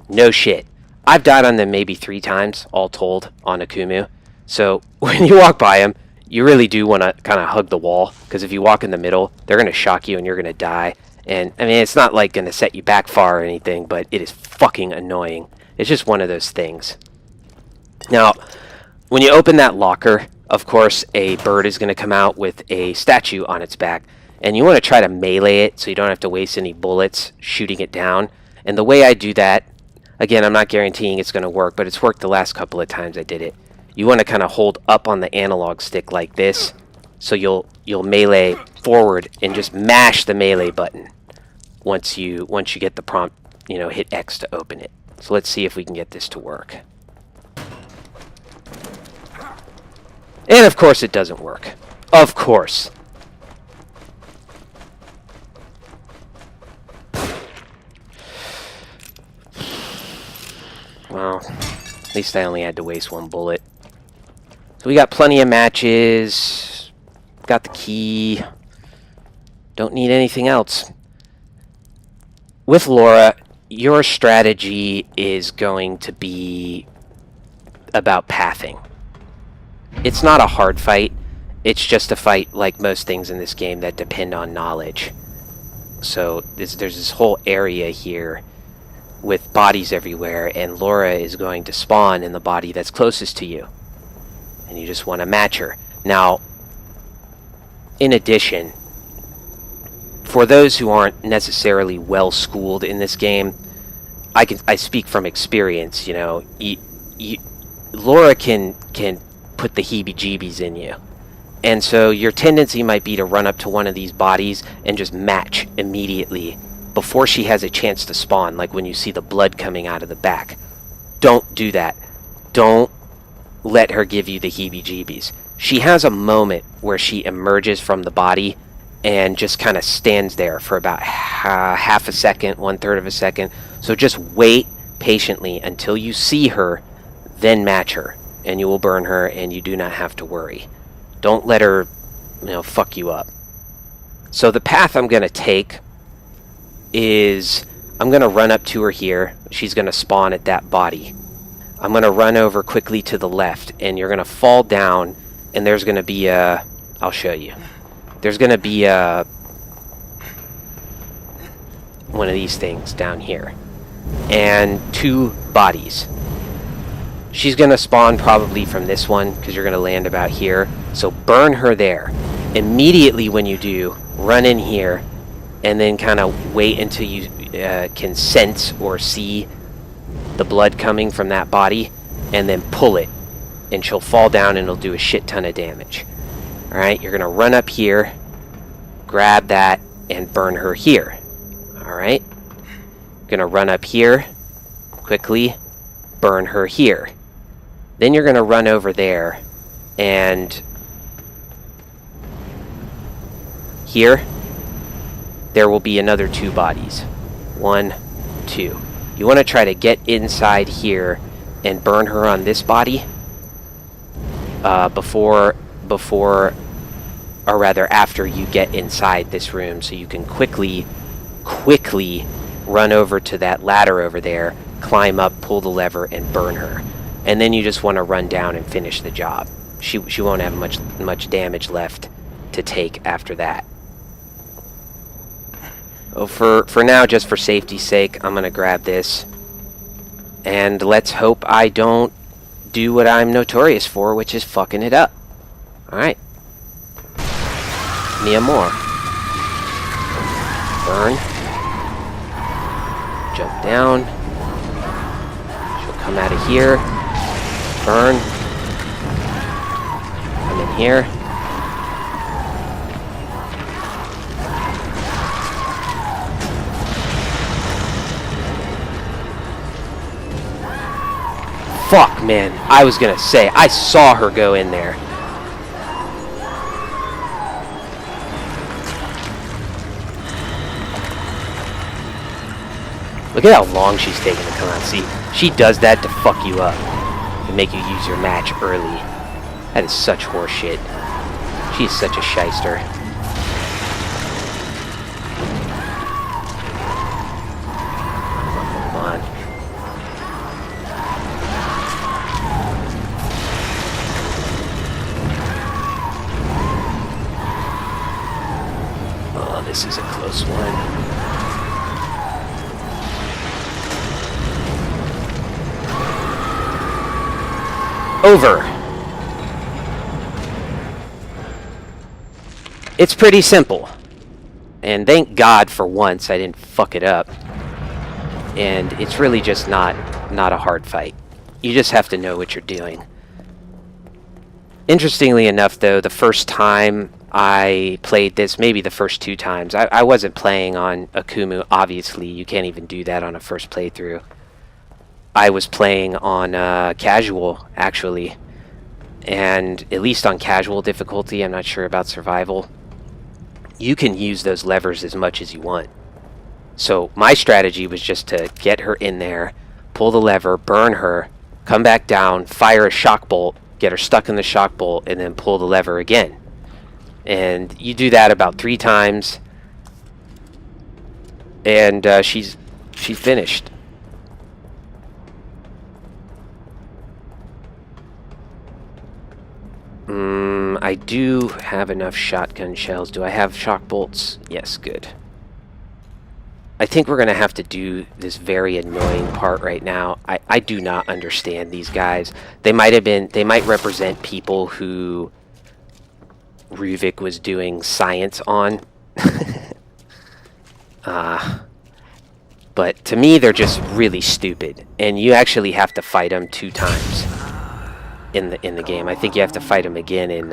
No shit. I've died on them maybe 3 times, all told, on Akumu. So, when you walk by them, you really do want to kind of hug the wall, because if you walk in the middle, they're going to shock you and you're going to die. And, I mean, it's not like going to set you back far or anything, but it is fucking annoying. It's just one of those things. Now, when you open that locker, of course, a bird is going to come out with a statue on its back. And you want to try to melee it so you don't have to waste any bullets shooting it down. And the way I do that, again, I'm not guaranteeing it's going to work, but it's worked the last couple of times I did it. You want to kind of hold up on the analog stick like this. So you'll melee forward and just mash the melee button once you get the prompt, you know, hit X to open it. So let's see if we can get this to work. And of course it doesn't work. Of course. Well, at least I only had to waste 1 bullet. So we got plenty of matches. Got the key. Don't need anything else. With Laura, your strategy is going to be about pathing. It's not a hard fight. It's just a fight like most things in this game that depend on knowledge. So there's this whole area here with bodies everywhere, and Laura is going to spawn in the body that's closest to you. And you just want to match her. Now, in addition, for those who aren't necessarily well schooled in this game, I speak from experience. You know, Laura can put the heebie-jeebies in you, and so your tendency might be to run up to one of these bodies and just match immediately before she has a chance to spawn. Like when you see the blood coming out of the back, don't do that. Don't let her give you the heebie-jeebies. She has a moment where she emerges from the body and just kind of stands there for about half a second, 1/3 of a second. So just wait patiently until you see her, then match her, and you will burn her, and you do not have to worry. Don't let her, you know, fuck you up. So the path I'm going to take is I'm going to run up to her here. She's going to spawn at that body. I'm going to run over quickly to the left, and you're going to fall down, and there's going to be a... I'll show you. There's going to be a... one of these things down here. And 2 bodies. She's going to spawn probably from this one, because you're going to land about here. So burn her there. Immediately when you do, run in here, and then kind of wait until you can sense or see the blood coming from that body, and then pull it, and she'll fall down and it'll do a shit ton of damage. Alright, you're gonna run up here, grab that, and burn her here. Alright? Gonna run up here, quickly, burn her here. Then you're gonna run over there, and here, there will be another 2 bodies. 1, 2. You want to try to get inside here and burn her on this body before, or rather after you get inside this room, so you can quickly run over to that ladder over there, climb up, pull the lever, and burn her. And then you just want to run down and finish the job. She won't have much damage left to take after that. Oh, for now, just for safety's sake, I'm gonna grab this. And let's hope I don't do what I'm notorious for, which is fucking it up. Alright. Me more. Burn. Jump down. She'll come out of here. Burn. Come in here. Fuck, man. I was gonna say, I saw her go in there. Look at how long she's taking to come out. See, she does that to fuck you up. To make you use your match early. That is such horseshit. She's such a shyster. Come on. Oh, this is a close one. Over. It's pretty simple. And thank God for once I didn't fuck it up. And it's really just not a hard fight. You just have to know what you're doing. Interestingly enough, though, the first time I played this, maybe the first 2 times, I wasn't playing on Akumu, obviously. You can't even do that on a first playthrough. I was playing on casual, actually. And at least on casual difficulty, I'm not sure about survival, you can use those levers as much as you want. So my strategy was just to get her in there, pull the lever, burn her, come back down, fire a shock bolt, get her stuck in the shock bolt, and then pull the lever again. And you do that about 3 times, and she's finished. I do have enough shotgun shells. Do I have shock bolts? Yes, good. I think we're going to have to do this very annoying part right now. I do not understand these guys. They might represent people who Ruvik was doing science on. But to me, they're just really stupid. And you actually have to fight them 2 times. In the game. I think you have to fight him again in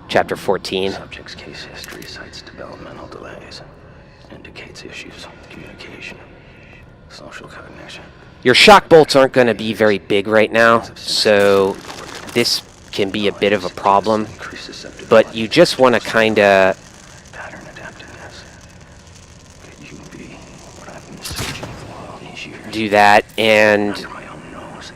chapter 14. Subject's case history cites developmental delays. Indicates issues with communication, social cognition. Your shock bolts aren't going to be very big right now, so this can be a bit of a problem. But you just want to kind of pattern adaptiveness. Could you be what I've been searching for all these years? do that and Under my own nose.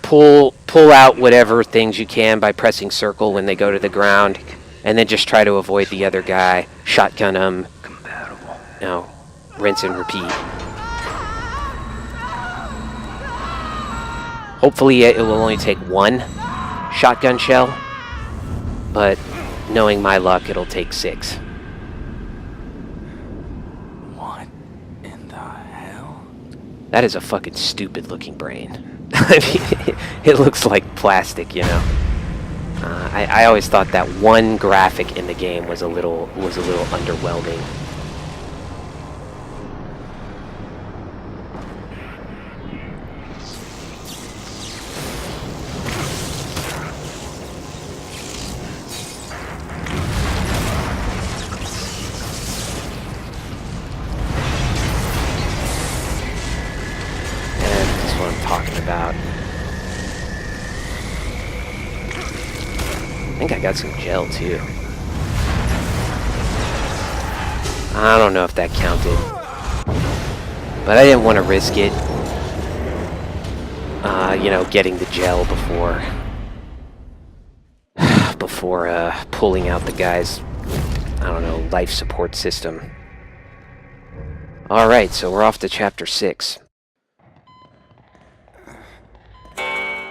pull out whatever things you can by pressing circle when they go to the ground, and then just try to avoid the other guy, shotgun him, Compatible. rinse and repeat. Hopefully it will only take 1 shotgun shell, but knowing my luck, it'll take 6. What in the hell? That is a fucking stupid looking brain. I mean, it looks like plastic, you know. I always thought that one graphic in the game was a little underwhelming. About. I think I got some gel too. I don't know if that counted, but I didn't want to risk it. You know, getting the gel before pulling out the guy's, I don't know, life support system. All right, so we're off to chapter 6.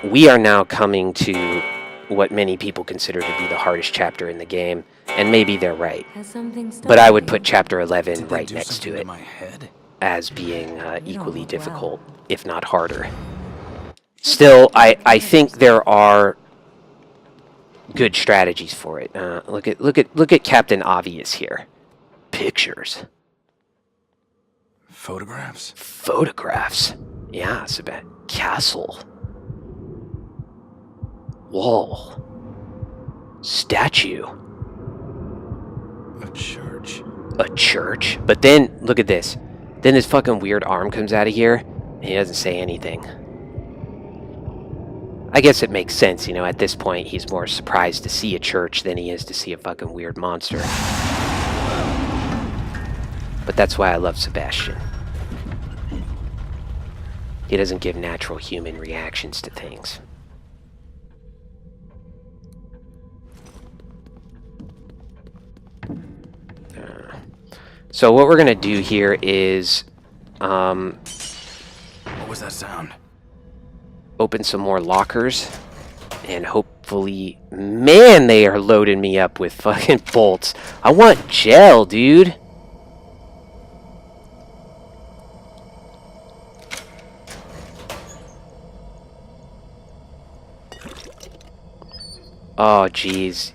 We are now coming to what many people consider to be the hardest chapter in the game, and maybe they're right. But I would put chapter 11 right next to it as being equally difficult, if not harder. Still, I think there are good strategies for it. Look at Captain Obvious here. Pictures. Photographs? Photographs. Yeah, it's about castle. Wall. Statue. A church. A church? But then, look at this. Then his fucking weird arm comes out of here, and he doesn't say anything. I guess it makes sense, you know, at this point he's more surprised to see a church than he is to see a fucking weird monster. But that's why I love Sebastian. He doesn't give natural human reactions to things. So what we're gonna do here is What was that sound? open some more lockers, and hopefully, man, they are loading me up with fucking bolts. I want gel, dude. Oh, jeez.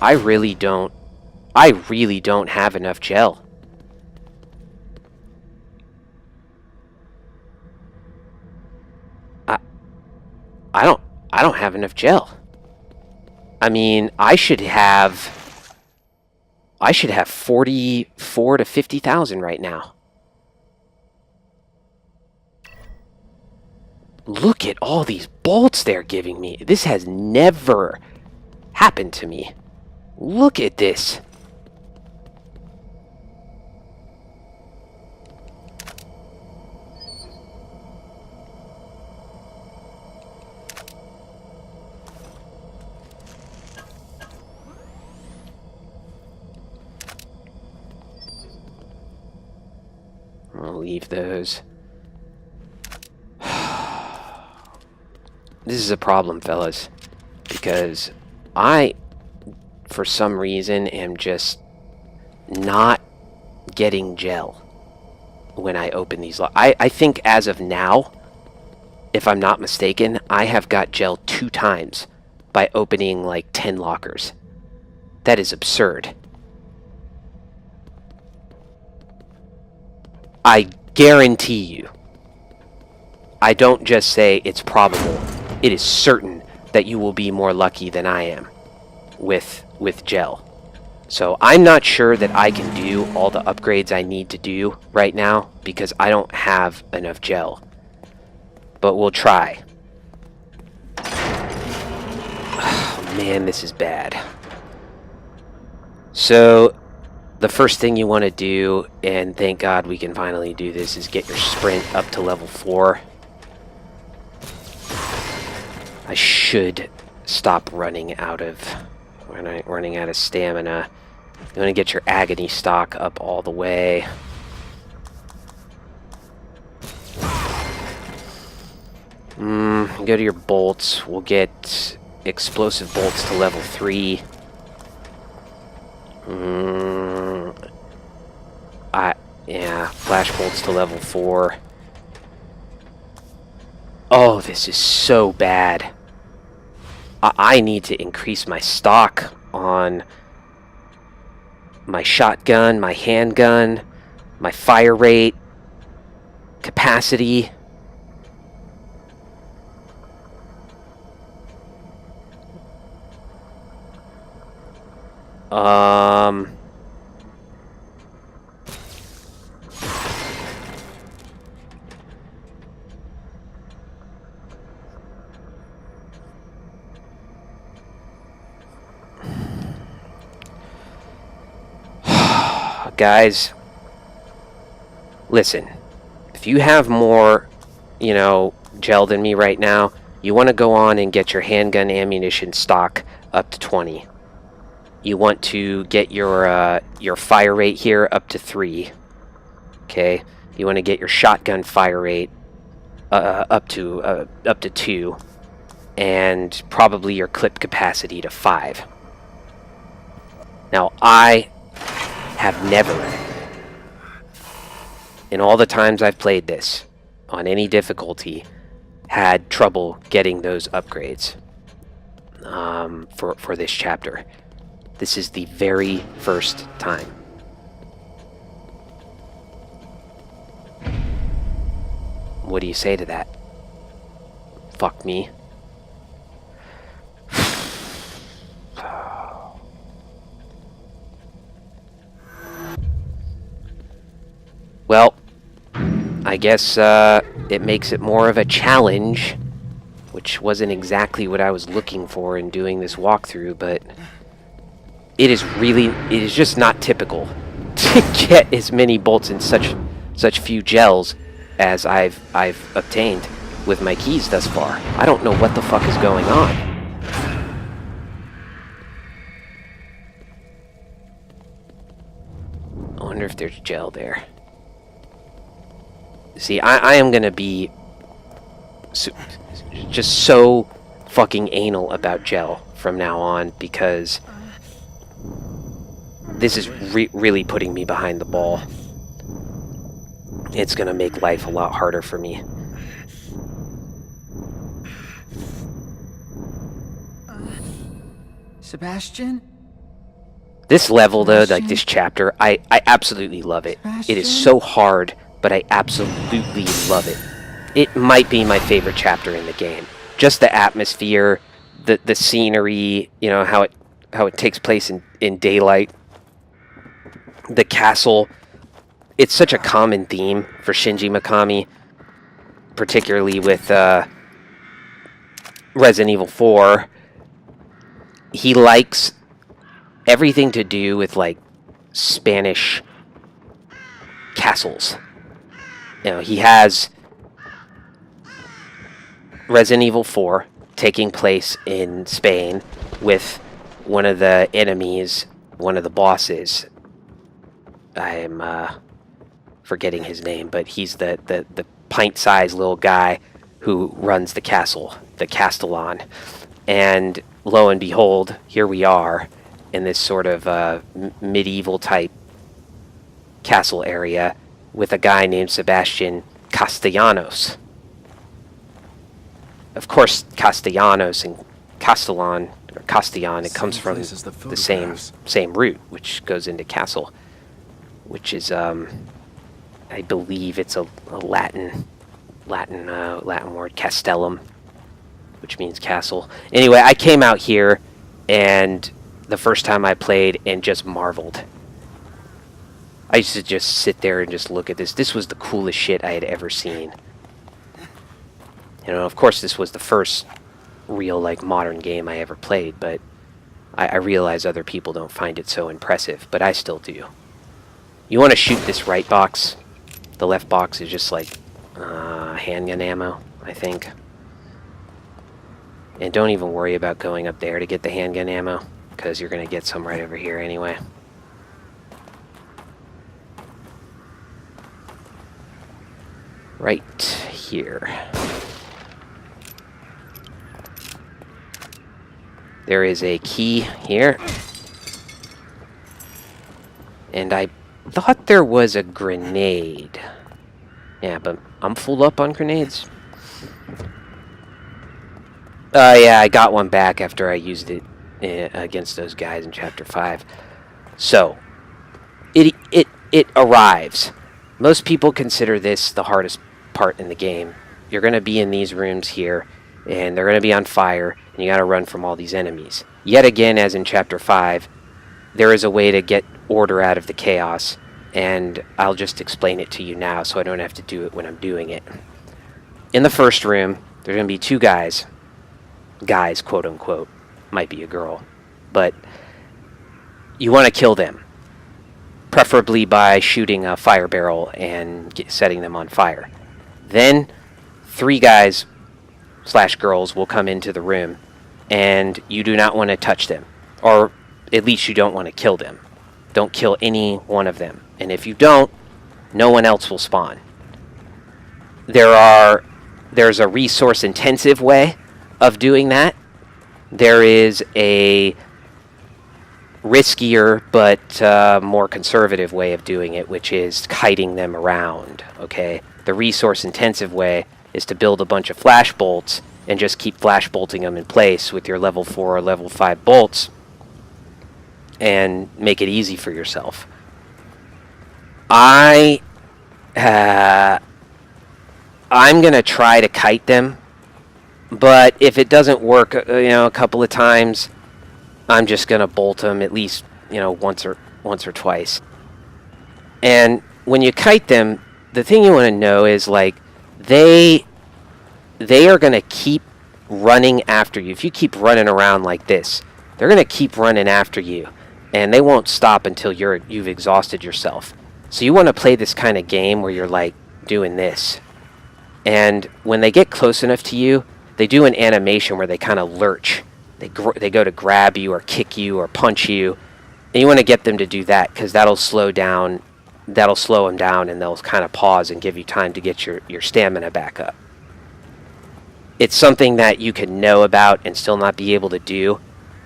I really don't have enough gel. I don't have enough gel. I mean, I should have 44 to 50,000 right now. Look at all these bolts they're giving me. This has never happened to me. Look at this. I'll leave those. This is a problem, fellas, because I, for some reason, am just not getting gel when I open these. I think as of now, if I'm not mistaken, I have got gel 2 times by opening like 10 lockers. That is absurd. I guarantee you, I don't just say it's probable, it is certain that you will be more lucky than I am with gel. So I'm not sure that I can do all the upgrades I need to do right now because I don't have enough gel. But we'll try. Oh, man, this is bad. So the first thing you want to do, and thank God we can finally do this, is get your sprint up to level 4. I should stop running out of stamina. You want to get your agony stock up all the way. Go to your bolts. We'll get explosive bolts to level 3. Yeah, flash bolts to level 4. Oh, this is so bad. I need to increase my stock on my shotgun, my handgun, my fire rate, capacity. Guys, listen, if you have more, you know, gel than me right now, you want to go on and get your handgun ammunition stock up to 20. You want to get your fire rate here up to 3. Okay? You want to get your shotgun fire rate up to 2, and probably your clip capacity to 5. Now, I have never, in all the times I've played this, on any difficulty, had trouble getting those upgrades for this chapter. This is the very first time. What do you say to that? Fuck me. Well, I guess it makes it more of a challenge, which wasn't exactly what I was looking for in doing this walkthrough, but it is just not typical to get as many bolts and such few gels as I've obtained with my keys thus far. I don't know what the fuck is going on. I wonder if there's gel there. See, I am gonna be just so fucking anal about gel from now on, because this is really putting me behind the ball. It's gonna make life a lot harder for me. Sebastian? This level, though, like this chapter, I absolutely love it. It is so hard, but I absolutely love it. It might be my favorite chapter in the game. Just the atmosphere, the scenery, you know, how it takes place in daylight. The castle. It's such a common theme for Shinji Mikami, particularly with Resident Evil 4. He likes everything to do with, like, Spanish castles. You know, he has Resident Evil 4 taking place in Spain with one of the enemies, one of the bosses. I'm forgetting his name, but he's the pint-sized little guy who runs the castle, the Castellan. And lo and behold, here we are in this sort of medieval type castle area with a guy named Sebastian Castellanos. Of course, Castellanos and Castellan, or Castellan, it comes from the same root, which goes into castle, which is, I believe it's a Latin word, castellum, which means castle. Anyway, I came out here, and the first time I played, and just marveled. I used to just sit there and just look at this. This was the coolest shit I had ever seen. You know, of course, this was the first real, like, modern game I ever played, but I realize other people don't find it so impressive, but I still do. You want to shoot this right box. The left box is just, like, handgun ammo, I think. And don't even worry about going up there to get the handgun ammo, because you're going to get some right over here anyway. Right here. There is a key here. And I thought there was a grenade. Yeah, but I'm full up on grenades. Yeah, I got one back after I used it against those guys in Chapter 5. So, it arrives. Most people consider this the hardest part in the game. You're going to be in these rooms here, and they're going to be on fire, and you got to run from all these enemies. Yet again, as in Chapter 5, there is a way to get order out of the chaos, and I'll just explain it to you now so I don't have to do it when I'm doing it. In the first room, there's going to be two guys, quote unquote, might be a girl, but you want to kill them, preferably by shooting a fire barrel and setting them on fire. Then 3 guys / girls will come into the room, and you do not want to touch them, or at least you don't want to kill them. Don't kill any one of them, and if you don't, no one else will spawn. There's a resource intensive way of doing that. There is a riskier but more conservative way of doing it, which is kiting them around. Okay, the resource intensive way is to build a bunch of flash bolts and just keep flash bolting them in place with your level 4 or level 5 bolts and make it easy for yourself. I'm gonna try to kite them, but if it doesn't work, a couple of times, I'm just gonna bolt them at least, once or twice. And when you kite them, the thing you want to know is like they are gonna keep running after you. If you keep running around like this, they're gonna keep running after you, and they won't stop until you've exhausted yourself. So you want to play this kind of game where you're like doing this. And when they get close enough to you, they do an animation where they kind of lurch. They go to grab you or kick you or punch you. And you want to get them to do that because that'll slow them down, and they'll kind of pause and give you time to get your stamina back up. It's something that you can know about and still not be able to do.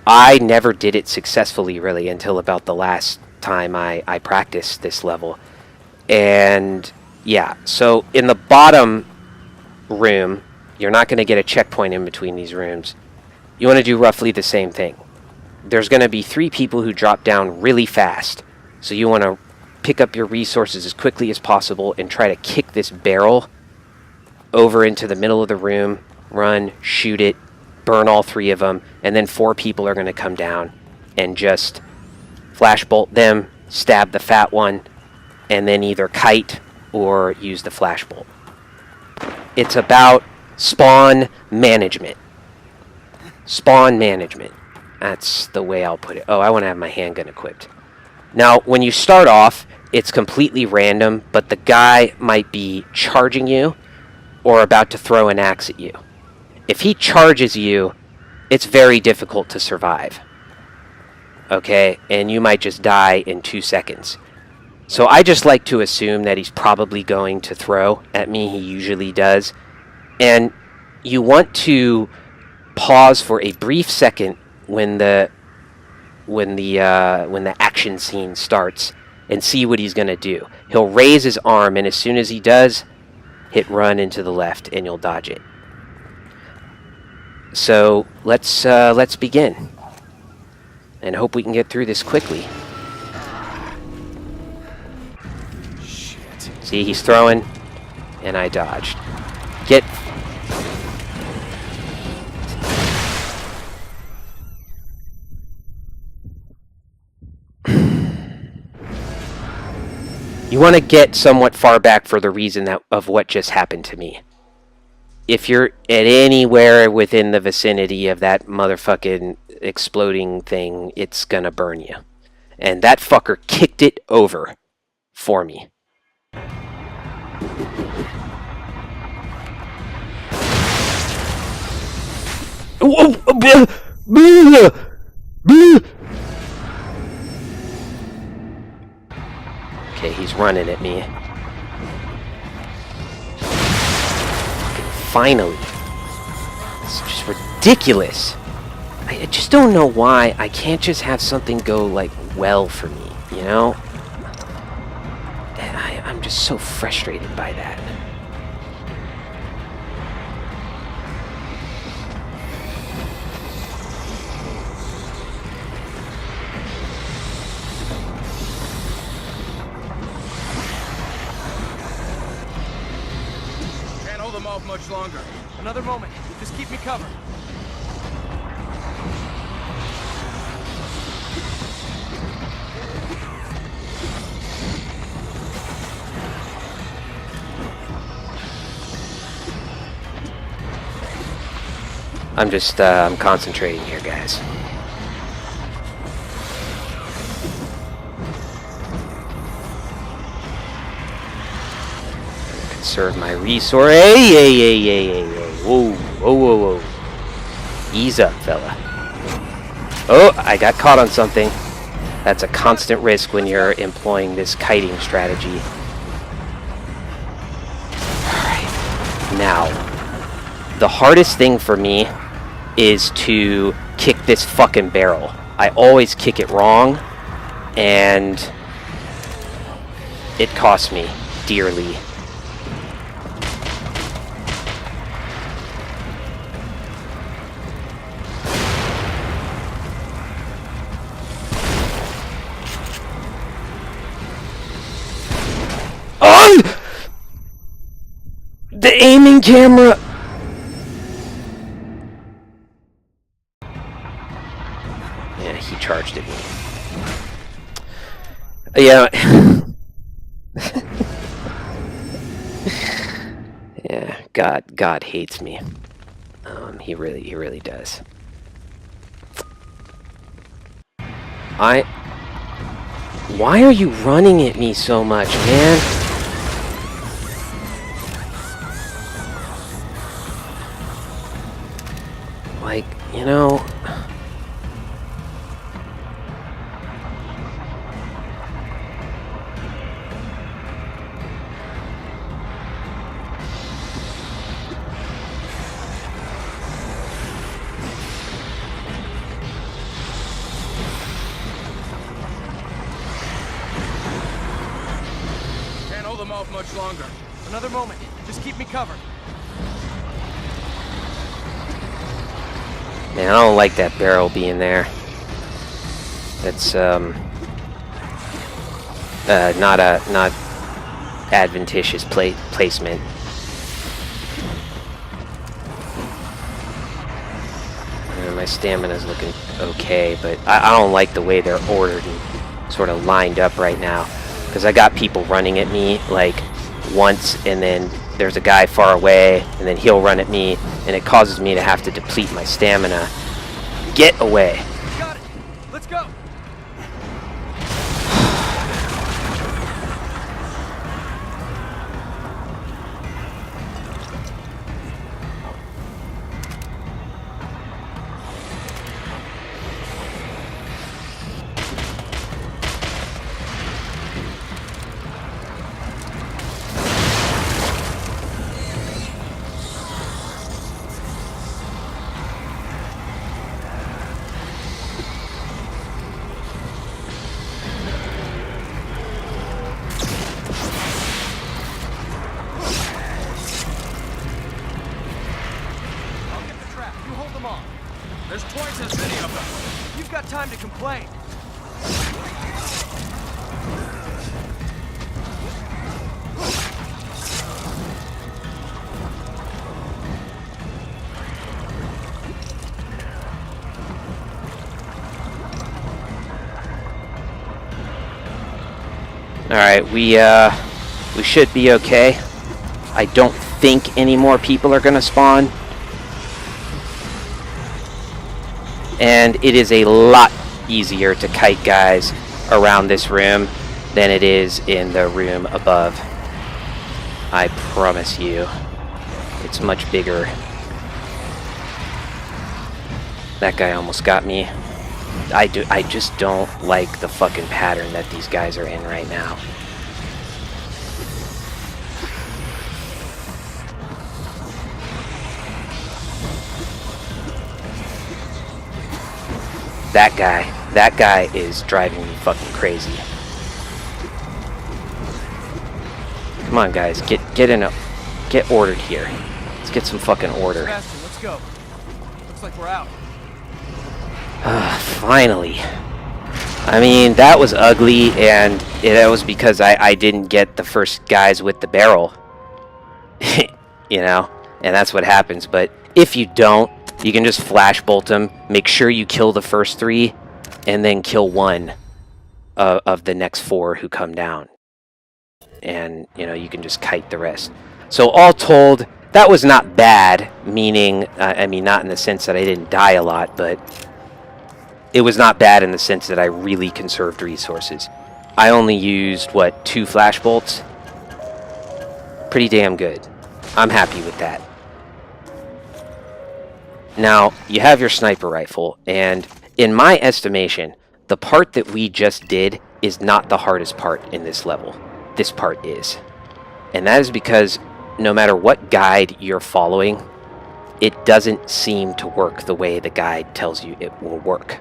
I never did it successfully really until about the last time I practiced this level. And yeah, so in the bottom room, you're not going to get a checkpoint in between these rooms. You want to do roughly the same thing. There's going to be 3 people who drop down really fast, so you want to pick up your resources as quickly as possible and try to kick this barrel over into the middle of the room, run, shoot it, burn all 3 of them, and then 4 people are going to come down and just flash bolt them, stab the fat one, and then either kite or use the flash bolt. It's about spawn management. Spawn management. That's the way I'll put it. Oh, I want to have my handgun equipped. Now, when you start off, it's completely random, but the guy might be charging you or about to throw an axe at you. If he charges you, it's very difficult to survive. Okay? And you might just die in 2 seconds. So I just like to assume that he's probably going to throw at me. He usually does. And you want to pause for a brief second when the action scene starts and see what he's going to do. He'll raise his arm, and as soon as he does, hit run into the left, and you'll dodge it. So let's begin, and hope we can get through this quickly. Shit. See, he's throwing, and I dodged. Get. You want to get somewhat far back for the reason of what just happened to me. If you're at anywhere within the vicinity of that motherfucking exploding thing, it's gonna burn you. And that fucker kicked it over for me. Okay, he's running at me. Finally. It's just ridiculous. I just don't know why I can't just have something go, like, well for me, you know? And I'm just so frustrated by that. off much longer. Another moment. Just keep me covered. I'm just, I'm concentrating here, guys. Conserve my resource. Hey. Whoa. Ease up, fella. Oh, I got caught on something. That's a constant risk when you're employing this kiting strategy. Alright. Now, the hardest thing for me is to kick this fucking barrel. I always kick it wrong, and it costs me dearly. Oh! The aiming camera! Yeah, he charged at me. Yeah. Yeah, God hates me. He really does. Why are you running at me so much, man? Like, you know... Can't hold them off much longer. Another moment. Just keep me covered. Man, I don't like that barrel being there. That's not adventitious placement. My stamina's looking okay, but I don't like the way they're ordered and sort of lined up right now. Because I got people running at me like once, and then there's a guy far away, and then he'll run at me, and it causes me to have to deplete my stamina. Get away. Got it. Let's go. There's twice as many of them. You've got time to complain. Alright, we should be okay. I don't think any more people are gonna spawn. And it is a lot easier to kite guys around this room than it is in the room above. I promise you. It's much bigger. That guy almost got me. I just don't like the fucking pattern that these guys are in right now. That guy is driving me fucking crazy. Come on, guys, get ordered here. Let's get some fucking order. Sebastian, let's go. Looks like we're out. Finally. I mean, that was ugly, and that was because I didn't get the first guys with the barrel. You know? And that's what happens. But if you don't, you can just flash bolt them. Make sure you kill the first 3, and then kill 1 of the next 4 who come down. And, you know, you can just kite the rest. So all told, that was not bad, meaning, I mean, not in the sense that I didn't die a lot, but it was not bad in the sense that I really conserved resources. I only used, what, 2 flash bolts? Pretty damn good. I'm happy with that. Now, you have your sniper rifle, and in my estimation, the part that we just did is not the hardest part in this level. This part is. And that is because no matter what guide you're following, it doesn't seem to work the way the guide tells you it will work.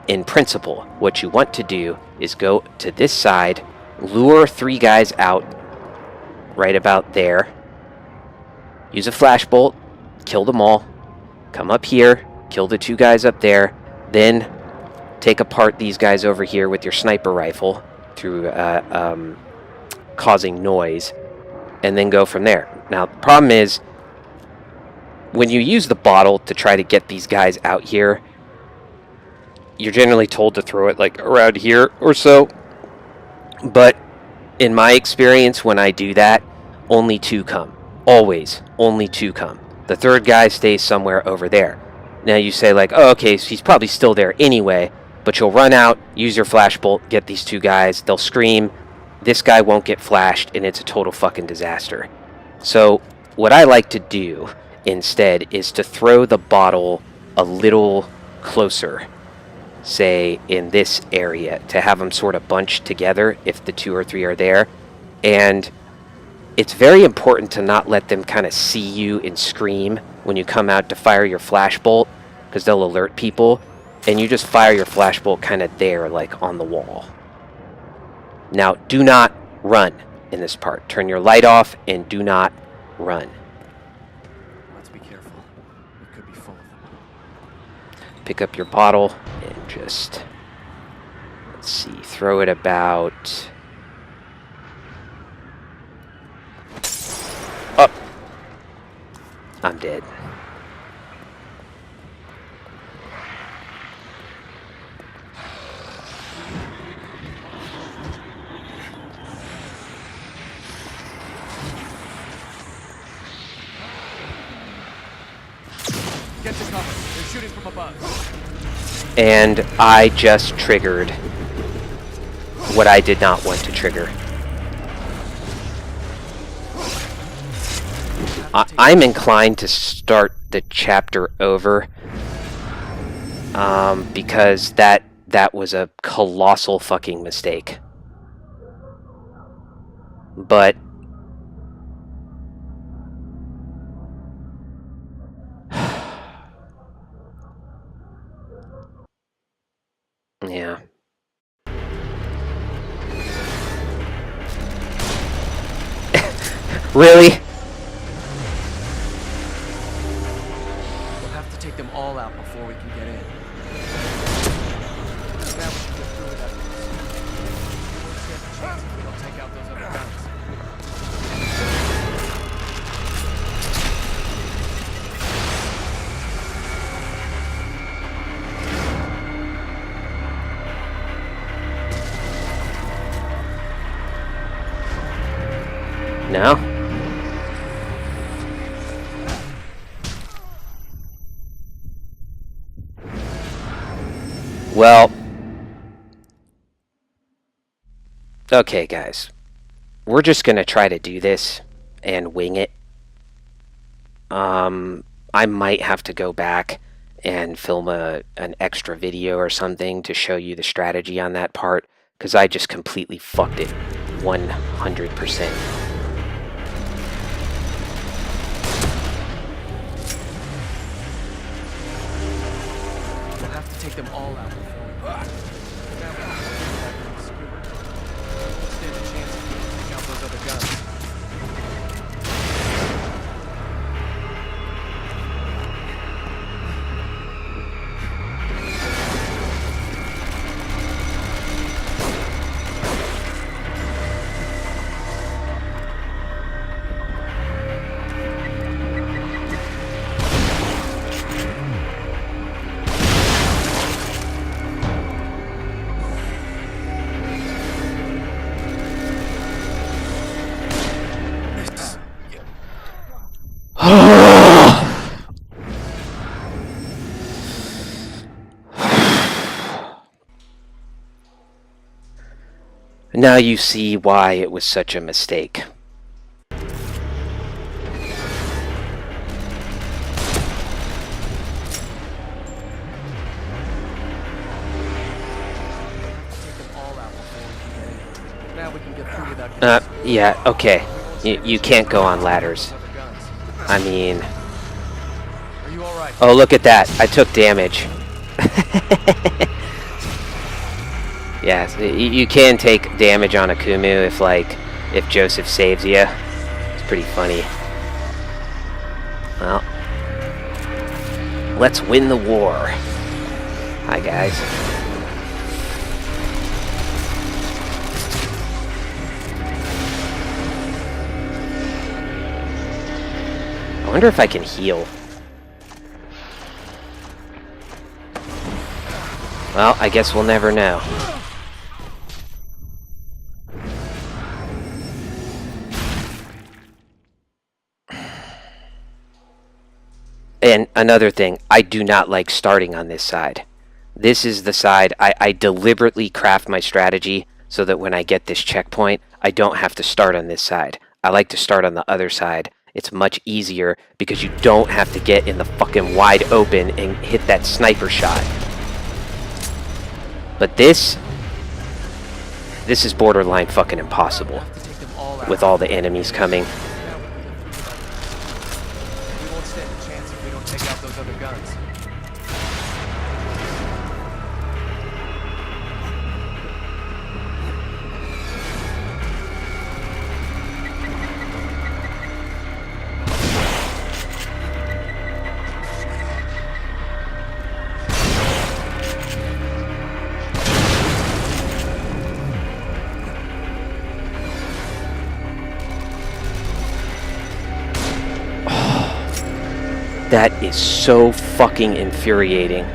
In principle, what you want to do is go to this side, lure 3 guys out right about there, use a flash bolt, kill them all, come up here, kill the 2 guys up there, then take apart these guys over here with your sniper rifle through causing noise, and then go from there. Now, the problem is, when you use the bottle to try to get these guys out here, you're generally told to throw it like around here or so. But in my experience, when I do that, only 2 come. Always, only 2 come. The 3rd guy stays somewhere over there. Now you say like, oh, okay, so he's probably still there anyway, but you'll run out, use your flash bolt, get these 2 guys, they'll scream, this guy won't get flashed, and it's a total fucking disaster. So what I like to do instead is to throw the bottle a little closer, say in this area, to have them sort of bunched together if the 2 or 3 are there. And it's very important to not let them kind of see you and scream when you come out to fire your flash bolt, because they'll alert people, and you just fire your flash bolt kind of there, like on the wall. Now, do not run in this part. Turn your light off and do not run. Let's be careful. It could be full of them. Pick up your bottle and just, let's see, throw it about up. I'm dead. Get to cover. They're shooting from above. And I just triggered what I did not want to trigger. I'm inclined to start the chapter over because that was a colossal fucking mistake. But yeah. Really? We'll have to take them all out before we can get in. Now we should get through with that. We'll get a chance if we don't take out those other guns. No? Well, okay, guys. We're just gonna try to do this and wing it. I might have to go back and film an extra video or something to show you the strategy on that part, because I just completely fucked it 100%. Take them all out before we now we can skewer. We'll stand a chance if we don't take out those other guns. Now you see why it was such a mistake. Now we can get through without Yeah, okay. You can't go on ladders. I mean... Are you alright? Oh, look at that. I took damage. Yeah, you can take damage on Akumu if Joseph saves you. It's pretty funny. Well, let's win the war. Hi, guys. I wonder if I can heal. Well, I guess we'll never know. And another thing, I do not like starting on this side. This is the side I deliberately craft my strategy so that when I get this checkpoint, I don't have to start on this side. I like to start on the other side. It's much easier because you don't have to get in the fucking wide open and hit that sniper shot. But this is borderline fucking impossible with all the enemies coming. We won't stand a chance if we don't take out those other guns. That is so fucking infuriating.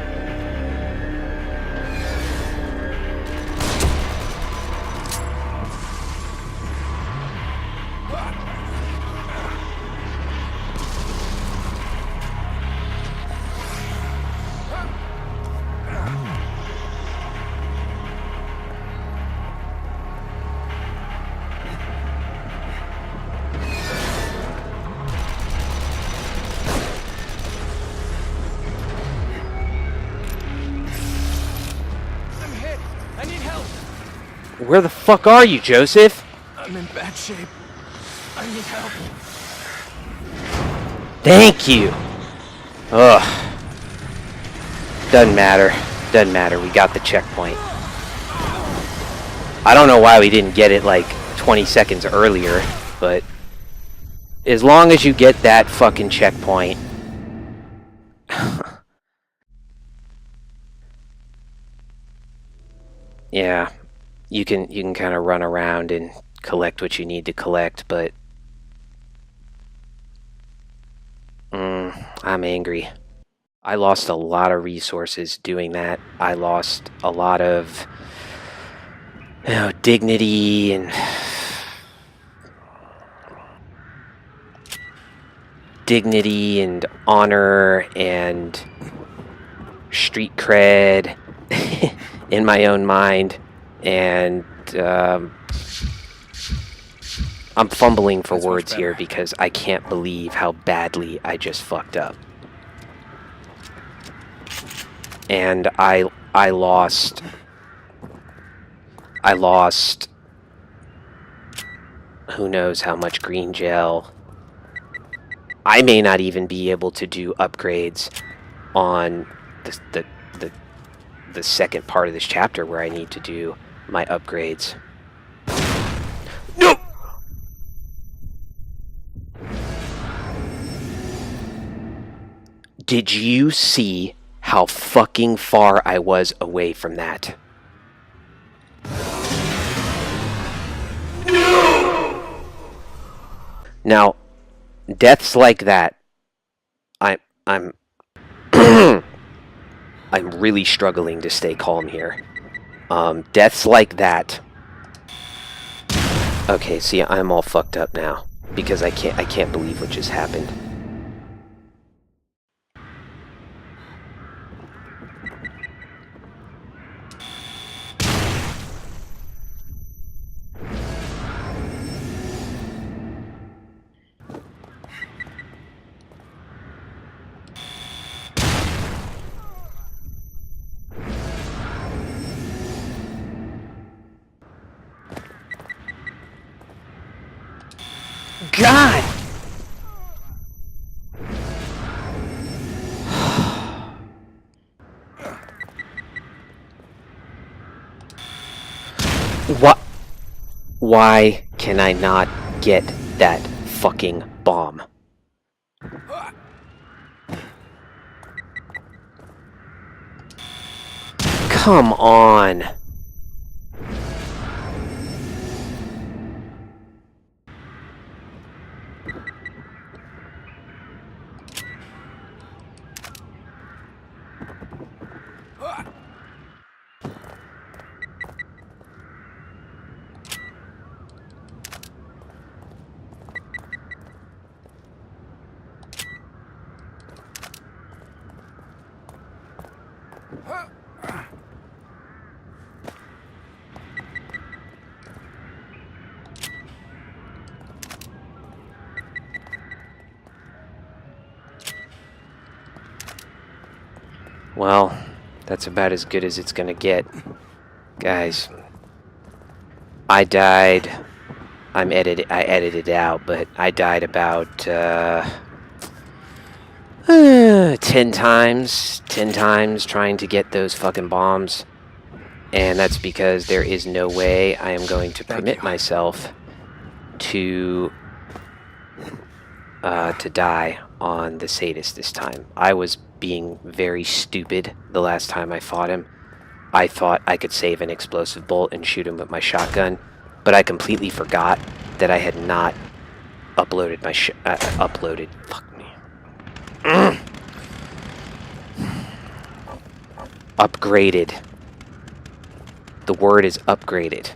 Where the fuck are you, Joseph? I'm in bad shape. I need help. Thank you. Ugh. Doesn't matter. Doesn't matter. We got the checkpoint. I don't know why we didn't get it like 20 seconds earlier, but as long as you get that fucking checkpoint. Yeah. You can kind of run around and collect what you need to collect, but I'm angry. I lost a lot of resources doing that. I lost a lot of dignity and honor and street cred in my own mind. And I'm fumbling for words here because I can't believe how badly I just fucked up. And I lost who knows how much green gel. I may not even be able to do upgrades on the second part of this chapter where I need to do my upgrades. No! Did you see how fucking far I was away from that? No! Now, deaths like that, I'm I'm really struggling to stay calm here. Deaths like that. Okay, see, I'm all fucked up now because I can't believe what just happened. God! What? Why can I not get that fucking bomb? Come on! Well, that's about as good as it's gonna get. Guys, I died. I edited it out, but I died about 10 times. 10 times trying to get those fucking bombs. And that's because there is no way I am going to permit myself to die on the sadist this time. I was being very stupid the last time I fought him. I thought I could save an explosive bolt and shoot him with my shotgun, but I completely forgot that I had not uploaded my fuck me. Upgraded. The word is upgraded.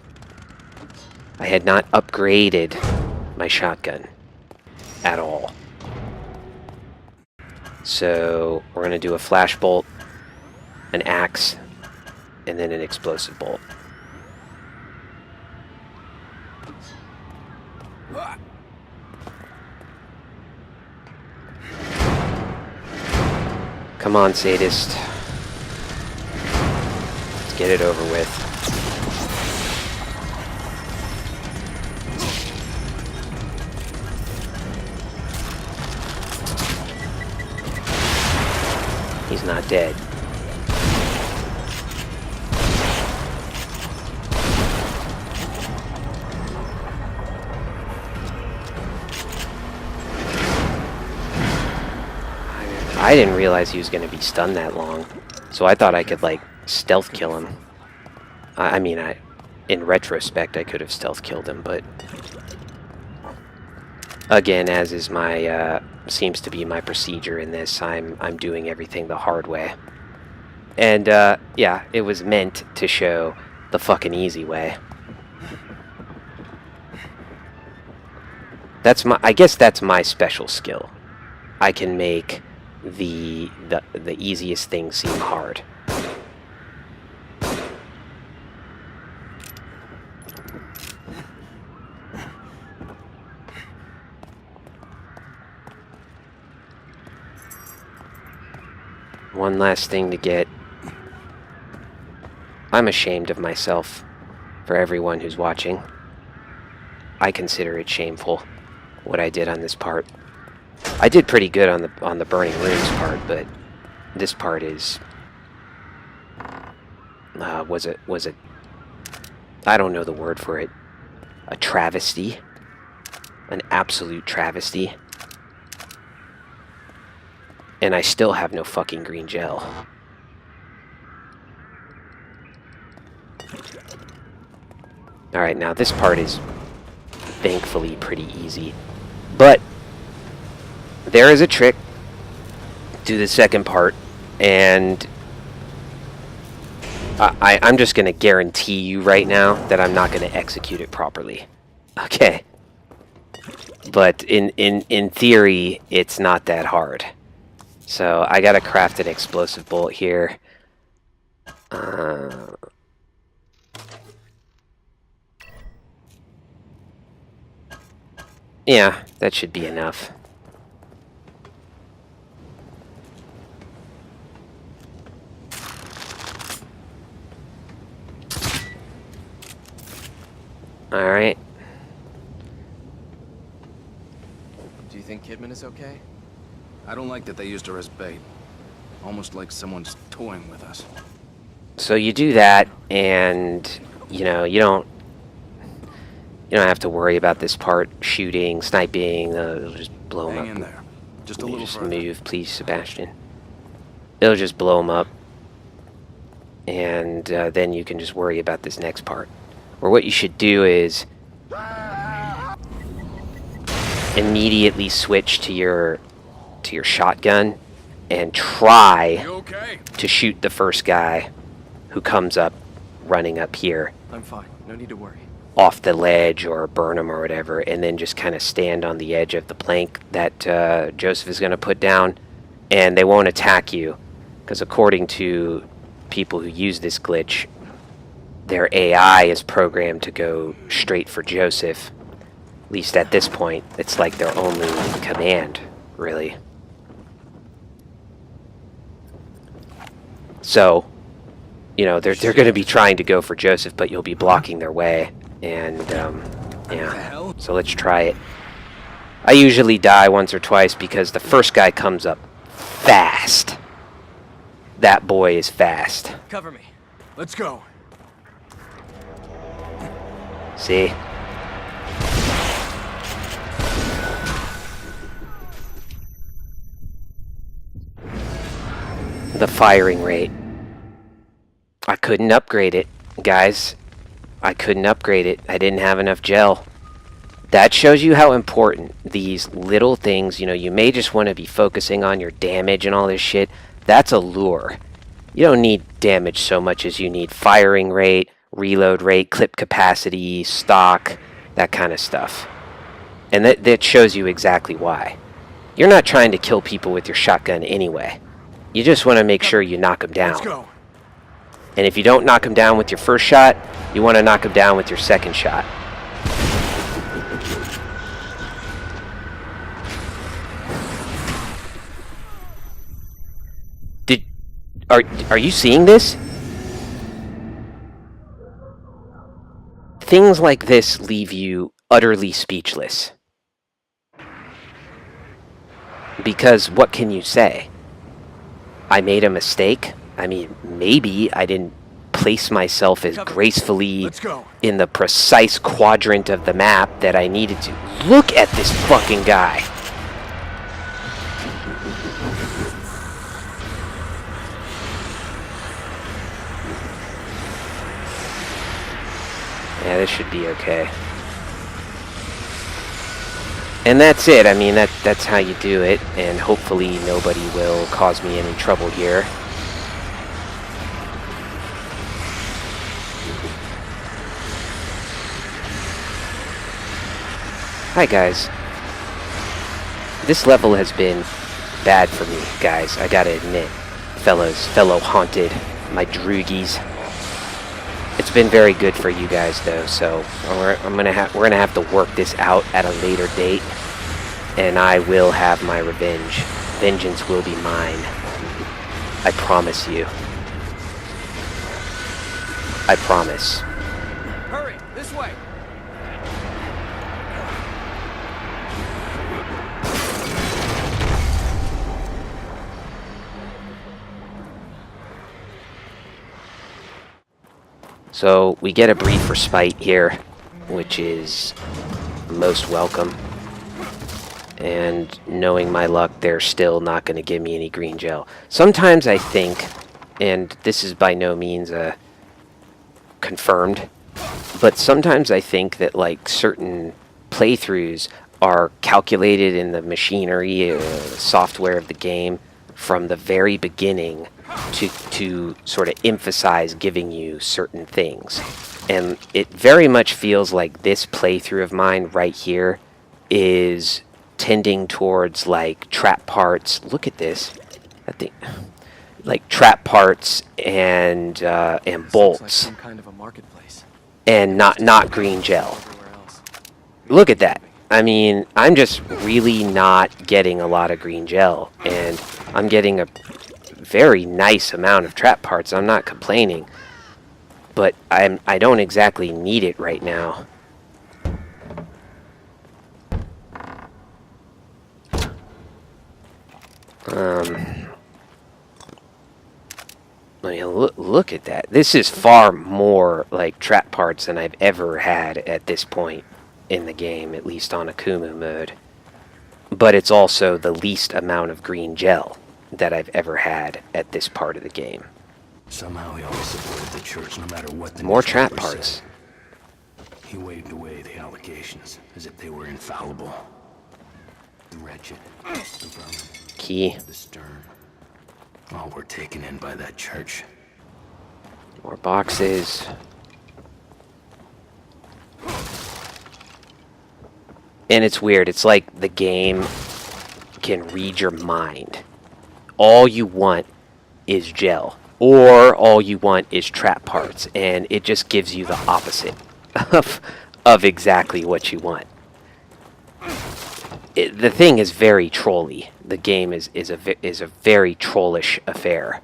I had not upgraded my shotgun at all. So we're going to do a flash bolt, an axe, and then an explosive bolt. Come on, sadist. Let's get it over with. He's not dead. I didn't realize he was going to be stunned that long, so I thought I could, like, stealth kill him. I mean, in retrospect, I could have stealth killed him, but again, as is my seems to be my procedure in this, I'm doing everything the hard way. And yeah, it was meant to show the fucking easy way. I guess that's my special skill. I can make the easiest thing seem hard. One last thing to get. I'm ashamed of myself for everyone who's watching. I consider it shameful what I did on this part. I did pretty good on the burning rooms part, but this part is was it I don't know the word for it. A travesty. An absolute travesty. And I still have no fucking green gel. Alright, now this part is thankfully pretty easy. But there is a trick to the second part, and I'm just going to guarantee you right now that I'm not going to execute it properly. Okay. But in theory, it's not that hard. So I got to craft an explosive bolt here. Yeah, that should be enough. Alright. Kidman is okay? I don't like that they used her as bait. Almost like someone's toying with us. So you do that, and you know you don't have to worry about this part shooting, sniping. It'll just blow them Hang up. in there. Just a Let me little just further. move, please, Sebastian. It'll just blow them up, and then you can just worry about this next part. Or what you should do is immediately switch to your shotgun and try You okay? to shoot the first guy who comes up running up here I'm fine. No need to worry. off the ledge or burn him or whatever, and then just kind of stand on the edge of the plank that Joseph is going to put down, and they won't attack you because according to people who use this glitch, their AI is programmed to go straight for Joseph. At least at this point, it's like their only command, really. So, you know, they're going to be trying to go for Joseph, but you'll be blocking their way. And, yeah. So let's try it. I usually die once or twice because the first guy comes up fast. That boy is fast. Cover me. Let's go. See? The firing rate. I couldn't upgrade it, guys. I couldn't upgrade it. I didn't have enough gel. That shows you how important these little things, you know, you may just want to be focusing on your damage and all this shit. That's a lure. You don't need damage so much as you need firing rate, reload rate, clip capacity, stock, that kind of stuff. And that shows you exactly why. You're not trying to kill people with your shotgun anyway. You just want to make sure you knock them down. Let's go. And if you don't knock them down with your first shot, you want to knock them down with your second shot. Are you seeing this? Things like this leave you utterly speechless. Because what can you say? I made a mistake? I mean, maybe I didn't place myself as gracefully Let's go. in the precise quadrant of the map that I needed to. Look at this fucking guy. Yeah, this should be okay. And that's it. I mean, that's how you do it, and hopefully nobody will cause me any trouble here. Hi guys. This level has been bad for me, guys. I gotta admit, fellow haunted, my droogies. It's been very good for you guys though, so we're gonna have to work this out at a later date, and I will have my revenge. Vengeance will be mine. I promise you. I promise. Hurry, this way. So we get a brief respite here, which is most welcome. And knowing my luck, they're still not going to give me any green gel. Sometimes I think, and this is by no means confirmed, but sometimes I think that like certain playthroughs are calculated in the machinery, software of the game from the very beginning to sort of emphasize giving you certain things. And it very much feels like this playthrough of mine right here is tending towards like trap parts. Look at this. I think like trap parts and bolts, Looks like some kind of a marketplace. and not green gel. Everywhere else. Look at that. I mean, I'm just really not getting a lot of green gel, and I'm getting a very nice amount of trap parts. I'm not complaining, but I don't exactly need it right now. I mean, look at that. This is far more like trap parts than I've ever had at this point in the game, at least on Akumu mode. But it's also the least amount of green gel that I've ever had at this part of the game. Somehow he always supported the church no matter what the More trap newspapers parts. said. He waved away the allegations as if they were infallible. The wretched, the vermin, Key. the stern, all were taken in by that church. More boxes. And it's weird. It's like the game can read your mind. All you want is gel. Or all you want is trap parts. And it just gives you the opposite of exactly what you want. The thing is very trolly. The game is a very trollish affair.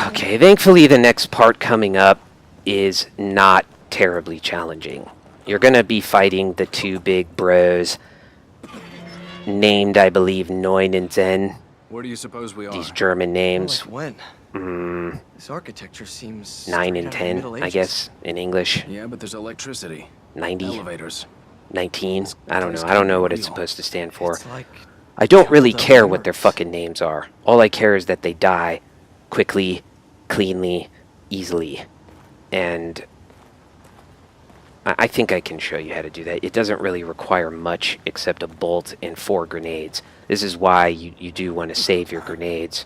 Okay, thankfully the next part coming up is not terribly challenging. You're gonna be fighting the two big bros, named, I believe, Neun and Zen. Where do you suppose we are? These German names. Like when? This architecture seems 9 straight and out of the 10, Middle I Ages. guess, in English. Yeah, but there's electricity. 90, Elevators. 19. I don't know. I don't know what it's supposed to stand for. It's like I don't really Jungle care what their Works. fucking names are. All I care is that they die quickly, cleanly, easily. And I think I can show you how to do that. It doesn't really require much except a bolt and 4 grenades. This is why you do want to save your grenades.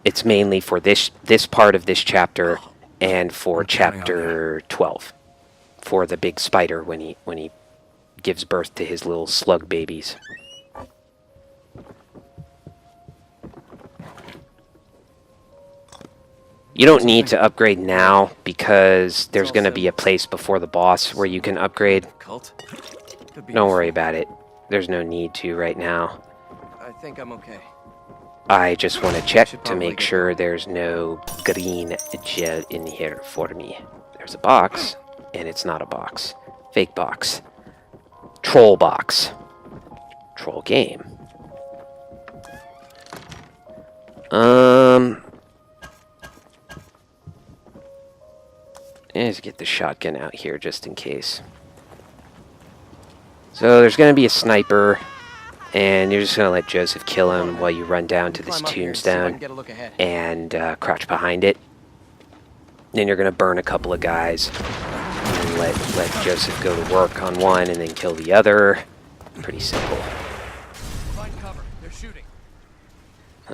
It's mainly for this part of this chapter and for chapter 12. For the big spider when he gives birth to his little slug babies. You don't need to upgrade now because there's going to be a place before the boss where you can upgrade. Cult? Could be Don't worry about it. There's no need to right now. I think I'm okay. I just want to check Should to probably make get sure there's no green gel in here for me. There's a box, and it's not a box. Fake box. Troll box. Troll game. Let's get the shotgun out here just in case. So there's going to be a sniper, and you're just going to let Joseph kill him while you run down to this Climb up here, see if I can tombstone get a look ahead. and crouch behind it. Then you're going to burn a couple of guys and let Joseph go to work on one and then kill the other. Pretty simple. Find cover. They're shooting.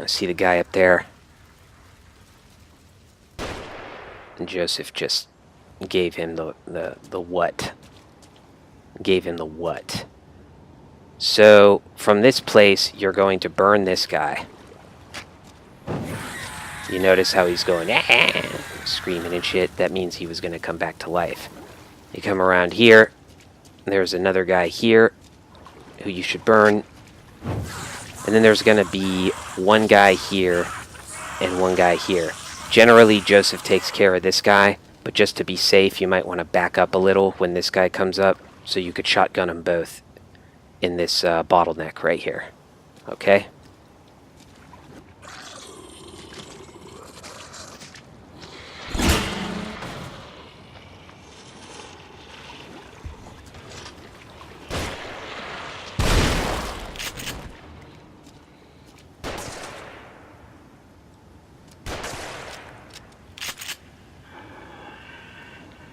See the guy up there? And Joseph just gave him the what. Gave him the what. So, from this place, you're going to burn this guy. You notice how he's going, ah, screaming and shit. That means he was going to come back to life. You come around here. There's another guy here who you should burn. And then there's going to be one guy here and one guy here. Generally, Joseph takes care of this guy, but just to be safe, you might want to back up a little when this guy comes up, so you could shotgun them both in this bottleneck right here. Okay?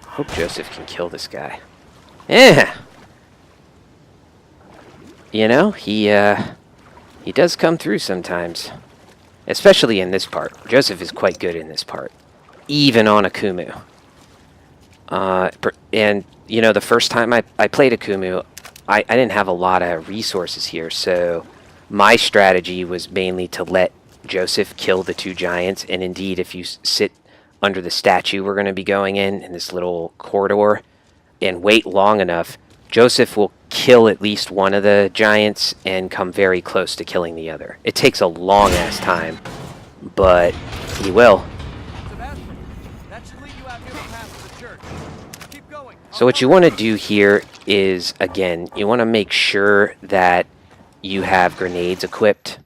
Hope Joseph can kill this guy. Yeah. You know, he does come through sometimes. Especially in this part. Joseph is quite good in this part. Even on Akumu. And, you know, the first time I played Akumu, I didn't have a lot of resources here, so my strategy was mainly to let Joseph kill the two giants, and indeed, if you sit under the statue we're going to be going in this little corridor, and wait long enough, Joseph will kill at least one of the giants and come very close to killing the other. It takes a long-ass time, but he will. Sebastian, that should lead you out near the path to the church. Keep going. So what you want to do here is, again, you want to make sure that you have grenades equipped.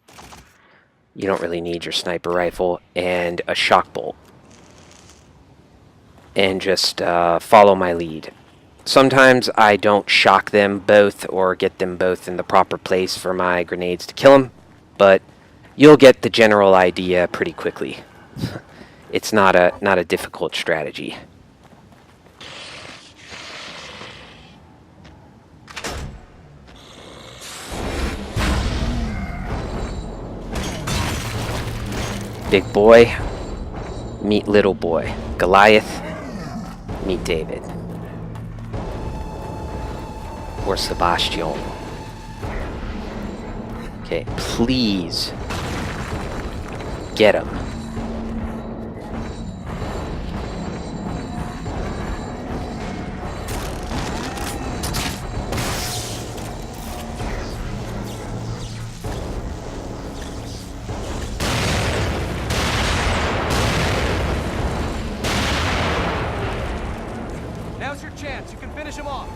You don't really need your sniper rifle, and a shock bolt. And just follow my lead. Sometimes I don't shock them both or get them both in the proper place for my grenades to kill them, but you'll get the general idea pretty quickly. It's not a difficult strategy. Big boy, meet little boy. Goliath, meet David. Or Sebastian. Okay, please get him. Now's your chance. You can finish him off.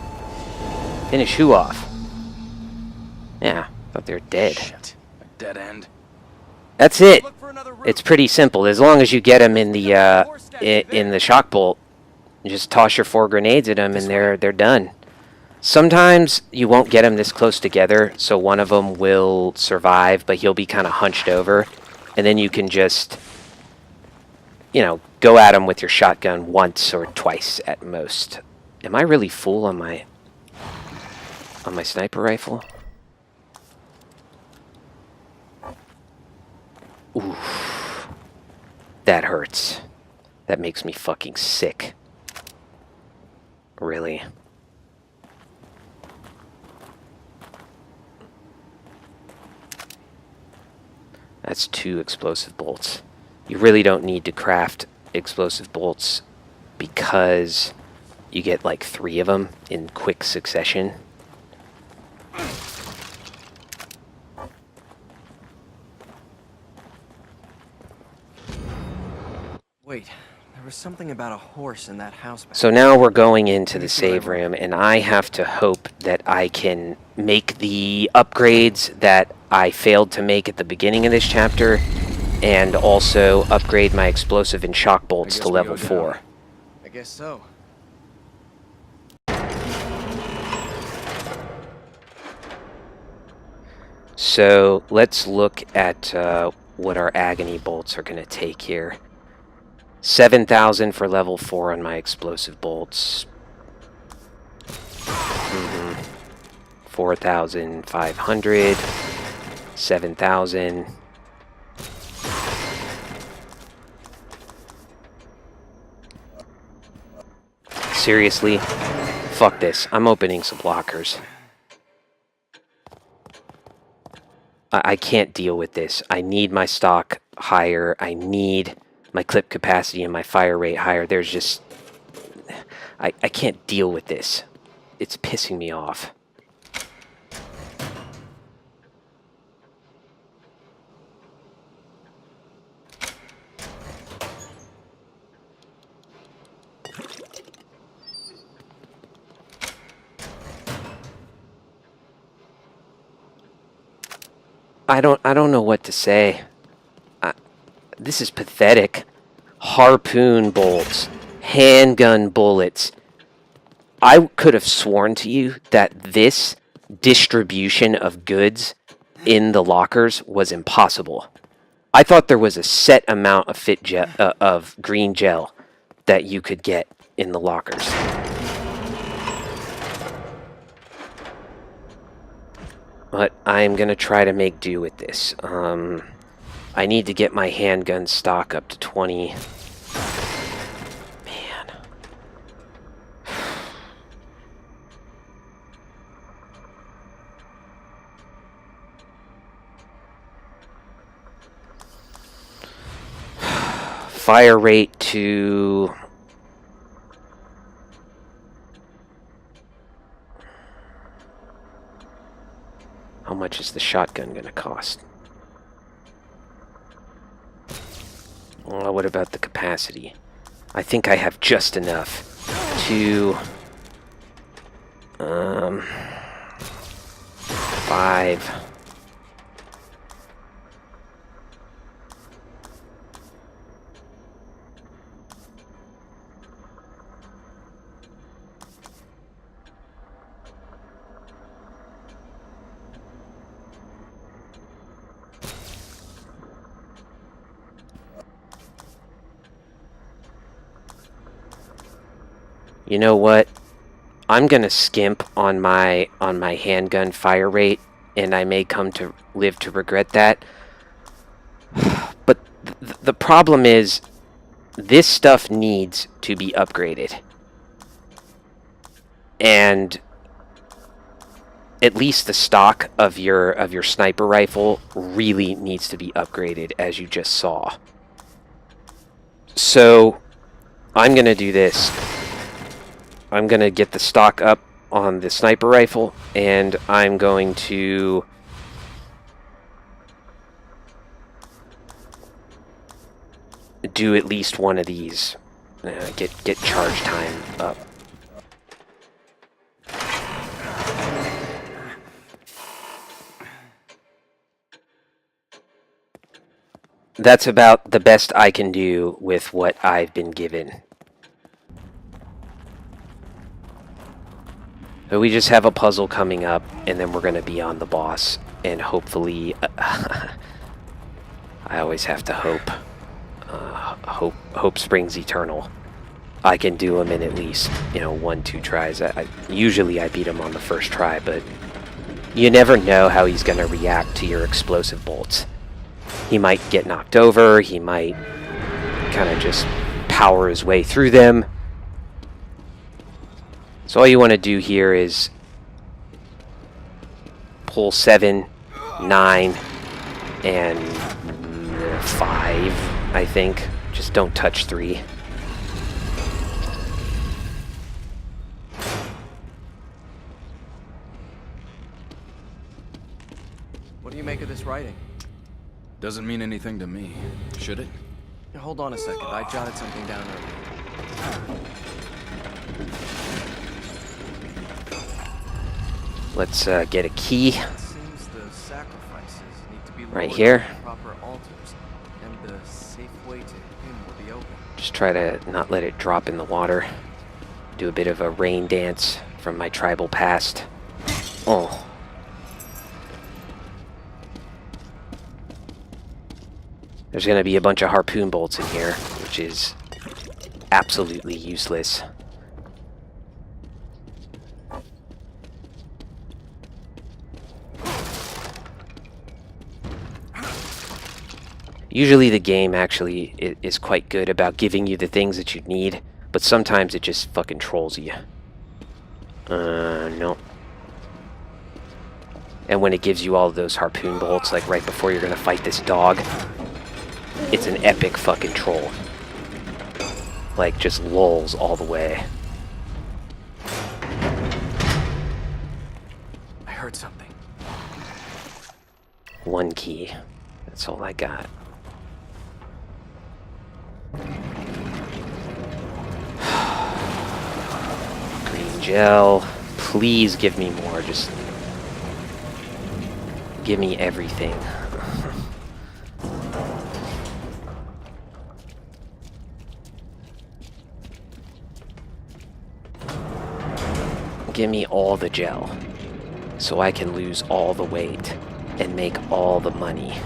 Finish who off? Yeah, thought they were dead. Shit. A dead end. That's it. Look for another route. It's pretty simple. As long as you get them in the shock bolt, you just toss your 4 grenades at them, and they're done. Sometimes you won't get them this close together, so one of them will survive, but he'll be kind of hunched over, and then you can just, you know, go at him with your shotgun once or twice at most. Am I really full on my sniper rifle? Oof. That hurts. That makes me fucking sick. Really. That's 2 explosive bolts. You really don't need to craft explosive bolts because you get like 3 of them in quick succession. Wait, there was something about a horse in that house back. So now we're going into the save room, and I have to hope that I can make the upgrades that I failed to make at the beginning of this chapter, and also upgrade my explosive and shock bolts to level 4. I guess so. So let's look at what our agony bolts are going to take here. 7,000 for level 4 on my explosive bolts. 4,500. 7,000. Seriously? Fuck this. I'm opening some lockers. I can't deal with this. I need my stock higher. I need my clip capacity and my fire rate higher. There's just... I can't deal with this. It's pissing me off. I don't know what to say. This is pathetic. Harpoon bolts, handgun bullets. I could have sworn to you that this distribution of goods in the lockers was impossible. I thought there was a set amount of of green gel that you could get in the lockers. But I'm going to try to make do with this. I need to get my handgun stock up to 20. Man. Fire rate to... How much is the shotgun going to cost? Well, what about the capacity? I think I have just enough to... 5. You know what? I'm gonna skimp on my handgun fire rate, and I may come to live to regret that. But the problem is, this stuff needs to be upgraded, and at least the stock of your sniper rifle really needs to be upgraded, as you just saw. So I'm gonna do this. I'm going to get the stock up on the sniper rifle, and I'm going to do at least one of these. Get charge time up. That's about the best I can do with what I've been given. So we just have a puzzle coming up, and then we're going to be on the boss, and hopefully, I always have to hope. Hope springs eternal. I can do him in at least, 1-2 tries. Usually I beat him on the first try, but you never know how he's going to react to your explosive bolts. He might get knocked over, he might kind of just power his way through them. So all you want to do here is pull 7, 9, and 5, I think. Just don't touch 3. What do you make of this writing? Doesn't mean anything to me, should it? Yeah, hold on a second. I jotted something down earlier. Let's get a key It seems the sacrifices need to be right lowered here. to proper altars, and the safe way to him will be open. Just try to not let it drop in the water. Do a bit of a rain dance from my tribal past. Oh. There's going to be a bunch of harpoon bolts in here, which is absolutely useless. Usually the game actually is quite good about giving you the things that you need, but sometimes it just fucking trolls you. No. And when it gives you all of those harpoon bolts, like right before you're gonna fight this dog, it's an epic fucking troll. Like, just lulls all the way. I heard something. 1 key. That's all I got. Green gel. Please give me more. Just give me everything. Give me all the gel so I can lose all the weight and make all the money.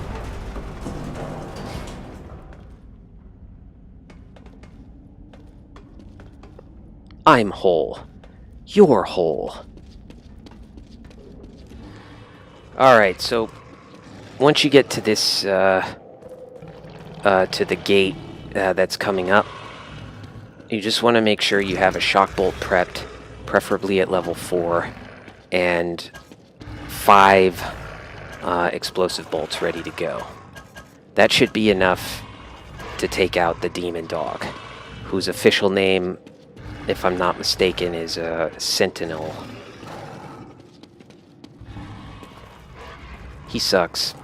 I'm whole. You're whole. Alright, so once you get to this, to the gate that's coming up, you just want to make sure you have a shock bolt prepped, preferably at level 4, and 5 explosive bolts ready to go. That should be enough to take out the demon dog, whose official name, if I'm not mistaken, is Sentinel. He sucks.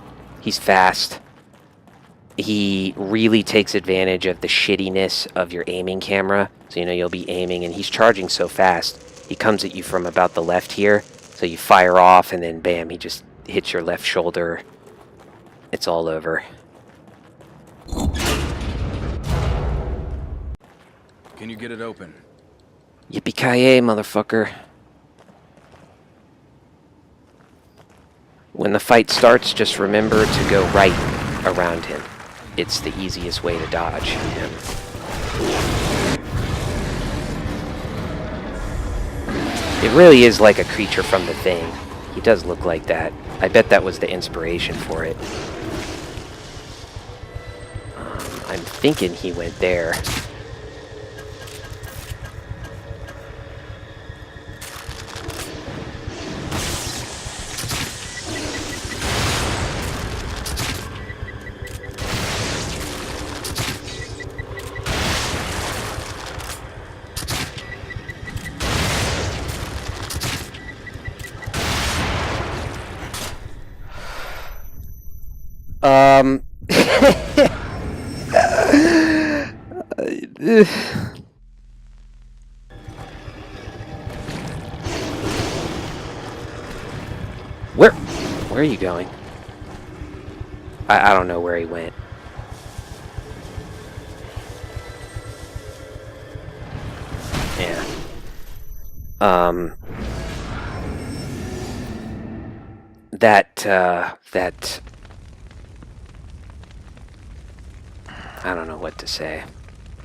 He's fast. He really takes advantage of the shittiness of your aiming camera. So, you'll be aiming, and he's charging so fast, He comes at you from about the left here, so you fire off, and then bam, he just hits your left shoulder. It's all over. Can you get it open? Yippee-ki-yay, motherfucker. When the fight starts, just remember to go right around him. It's the easiest way to dodge him. It really is like a creature from The Thing. He does look like that. I bet that was the inspiration for it. I'm thinking he went there. Where are you going? I don't know where he went. Yeah. That I don't know what to say.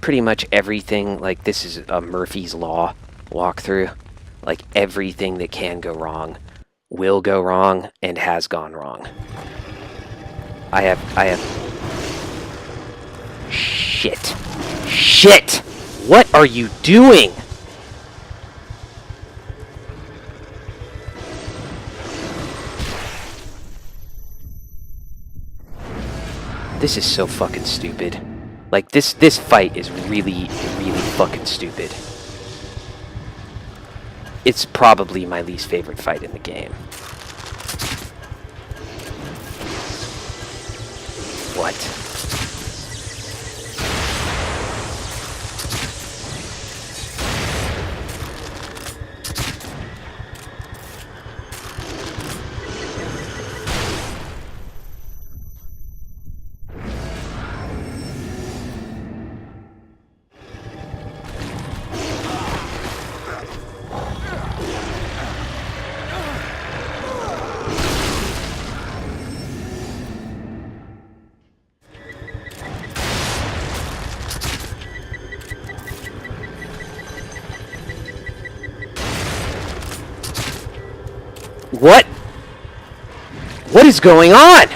Pretty much everything, like, this is a Murphy's Law walkthrough. Like, everything that can go wrong will go wrong and has gone wrong. I have... Shit. Shit! What are you doing? This is so fucking stupid. Like, this fight is really, really fucking stupid. It's probably my least favorite fight in the game. What? What? What is going on?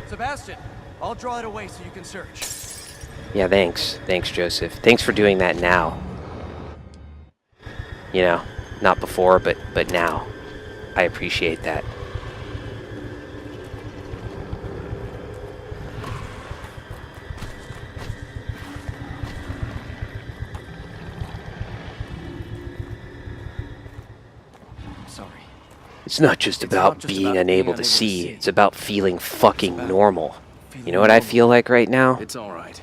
Sebastian, I'll draw it away so you can search. Yeah, thanks. Thanks, Joseph. Thanks for doing that now. You know, not before, but now. I appreciate that. Sorry. It's not just about being unable to see. It's about feeling fucking normal. You know what I feel like right now? It's all right.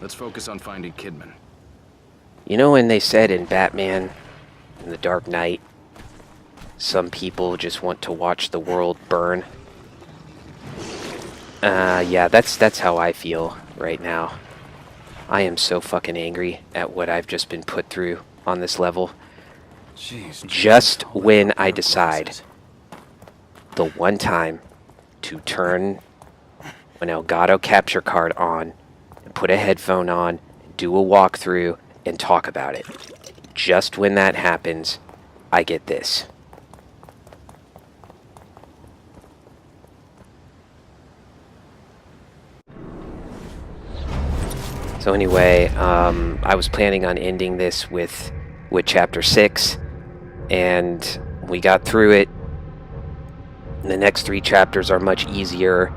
Let's focus on finding Kidman. You know when they said in Batman, in The Dark Knight, some people just want to watch the world burn? Yeah, that's how I feel right now. I am so fucking angry at what I've just been put through on this level. Jeez. Just all that when I dark decide, glasses. the one time to turn an Elgato capture card on and put a headphone on, do a walkthrough, and talk about it. Just when that happens, I get this. So anyway, I was planning on ending this with chapter 6, and we got through it. The next 3 chapters are much easier.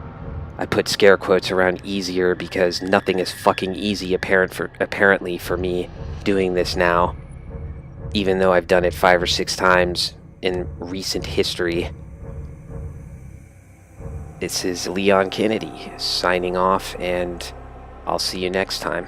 I put scare quotes around easier because nothing is fucking easy apparently for me doing this now, even though I've done it 5 or 6 times in recent history. This is Leon Kennedy signing off, and I'll see you next time.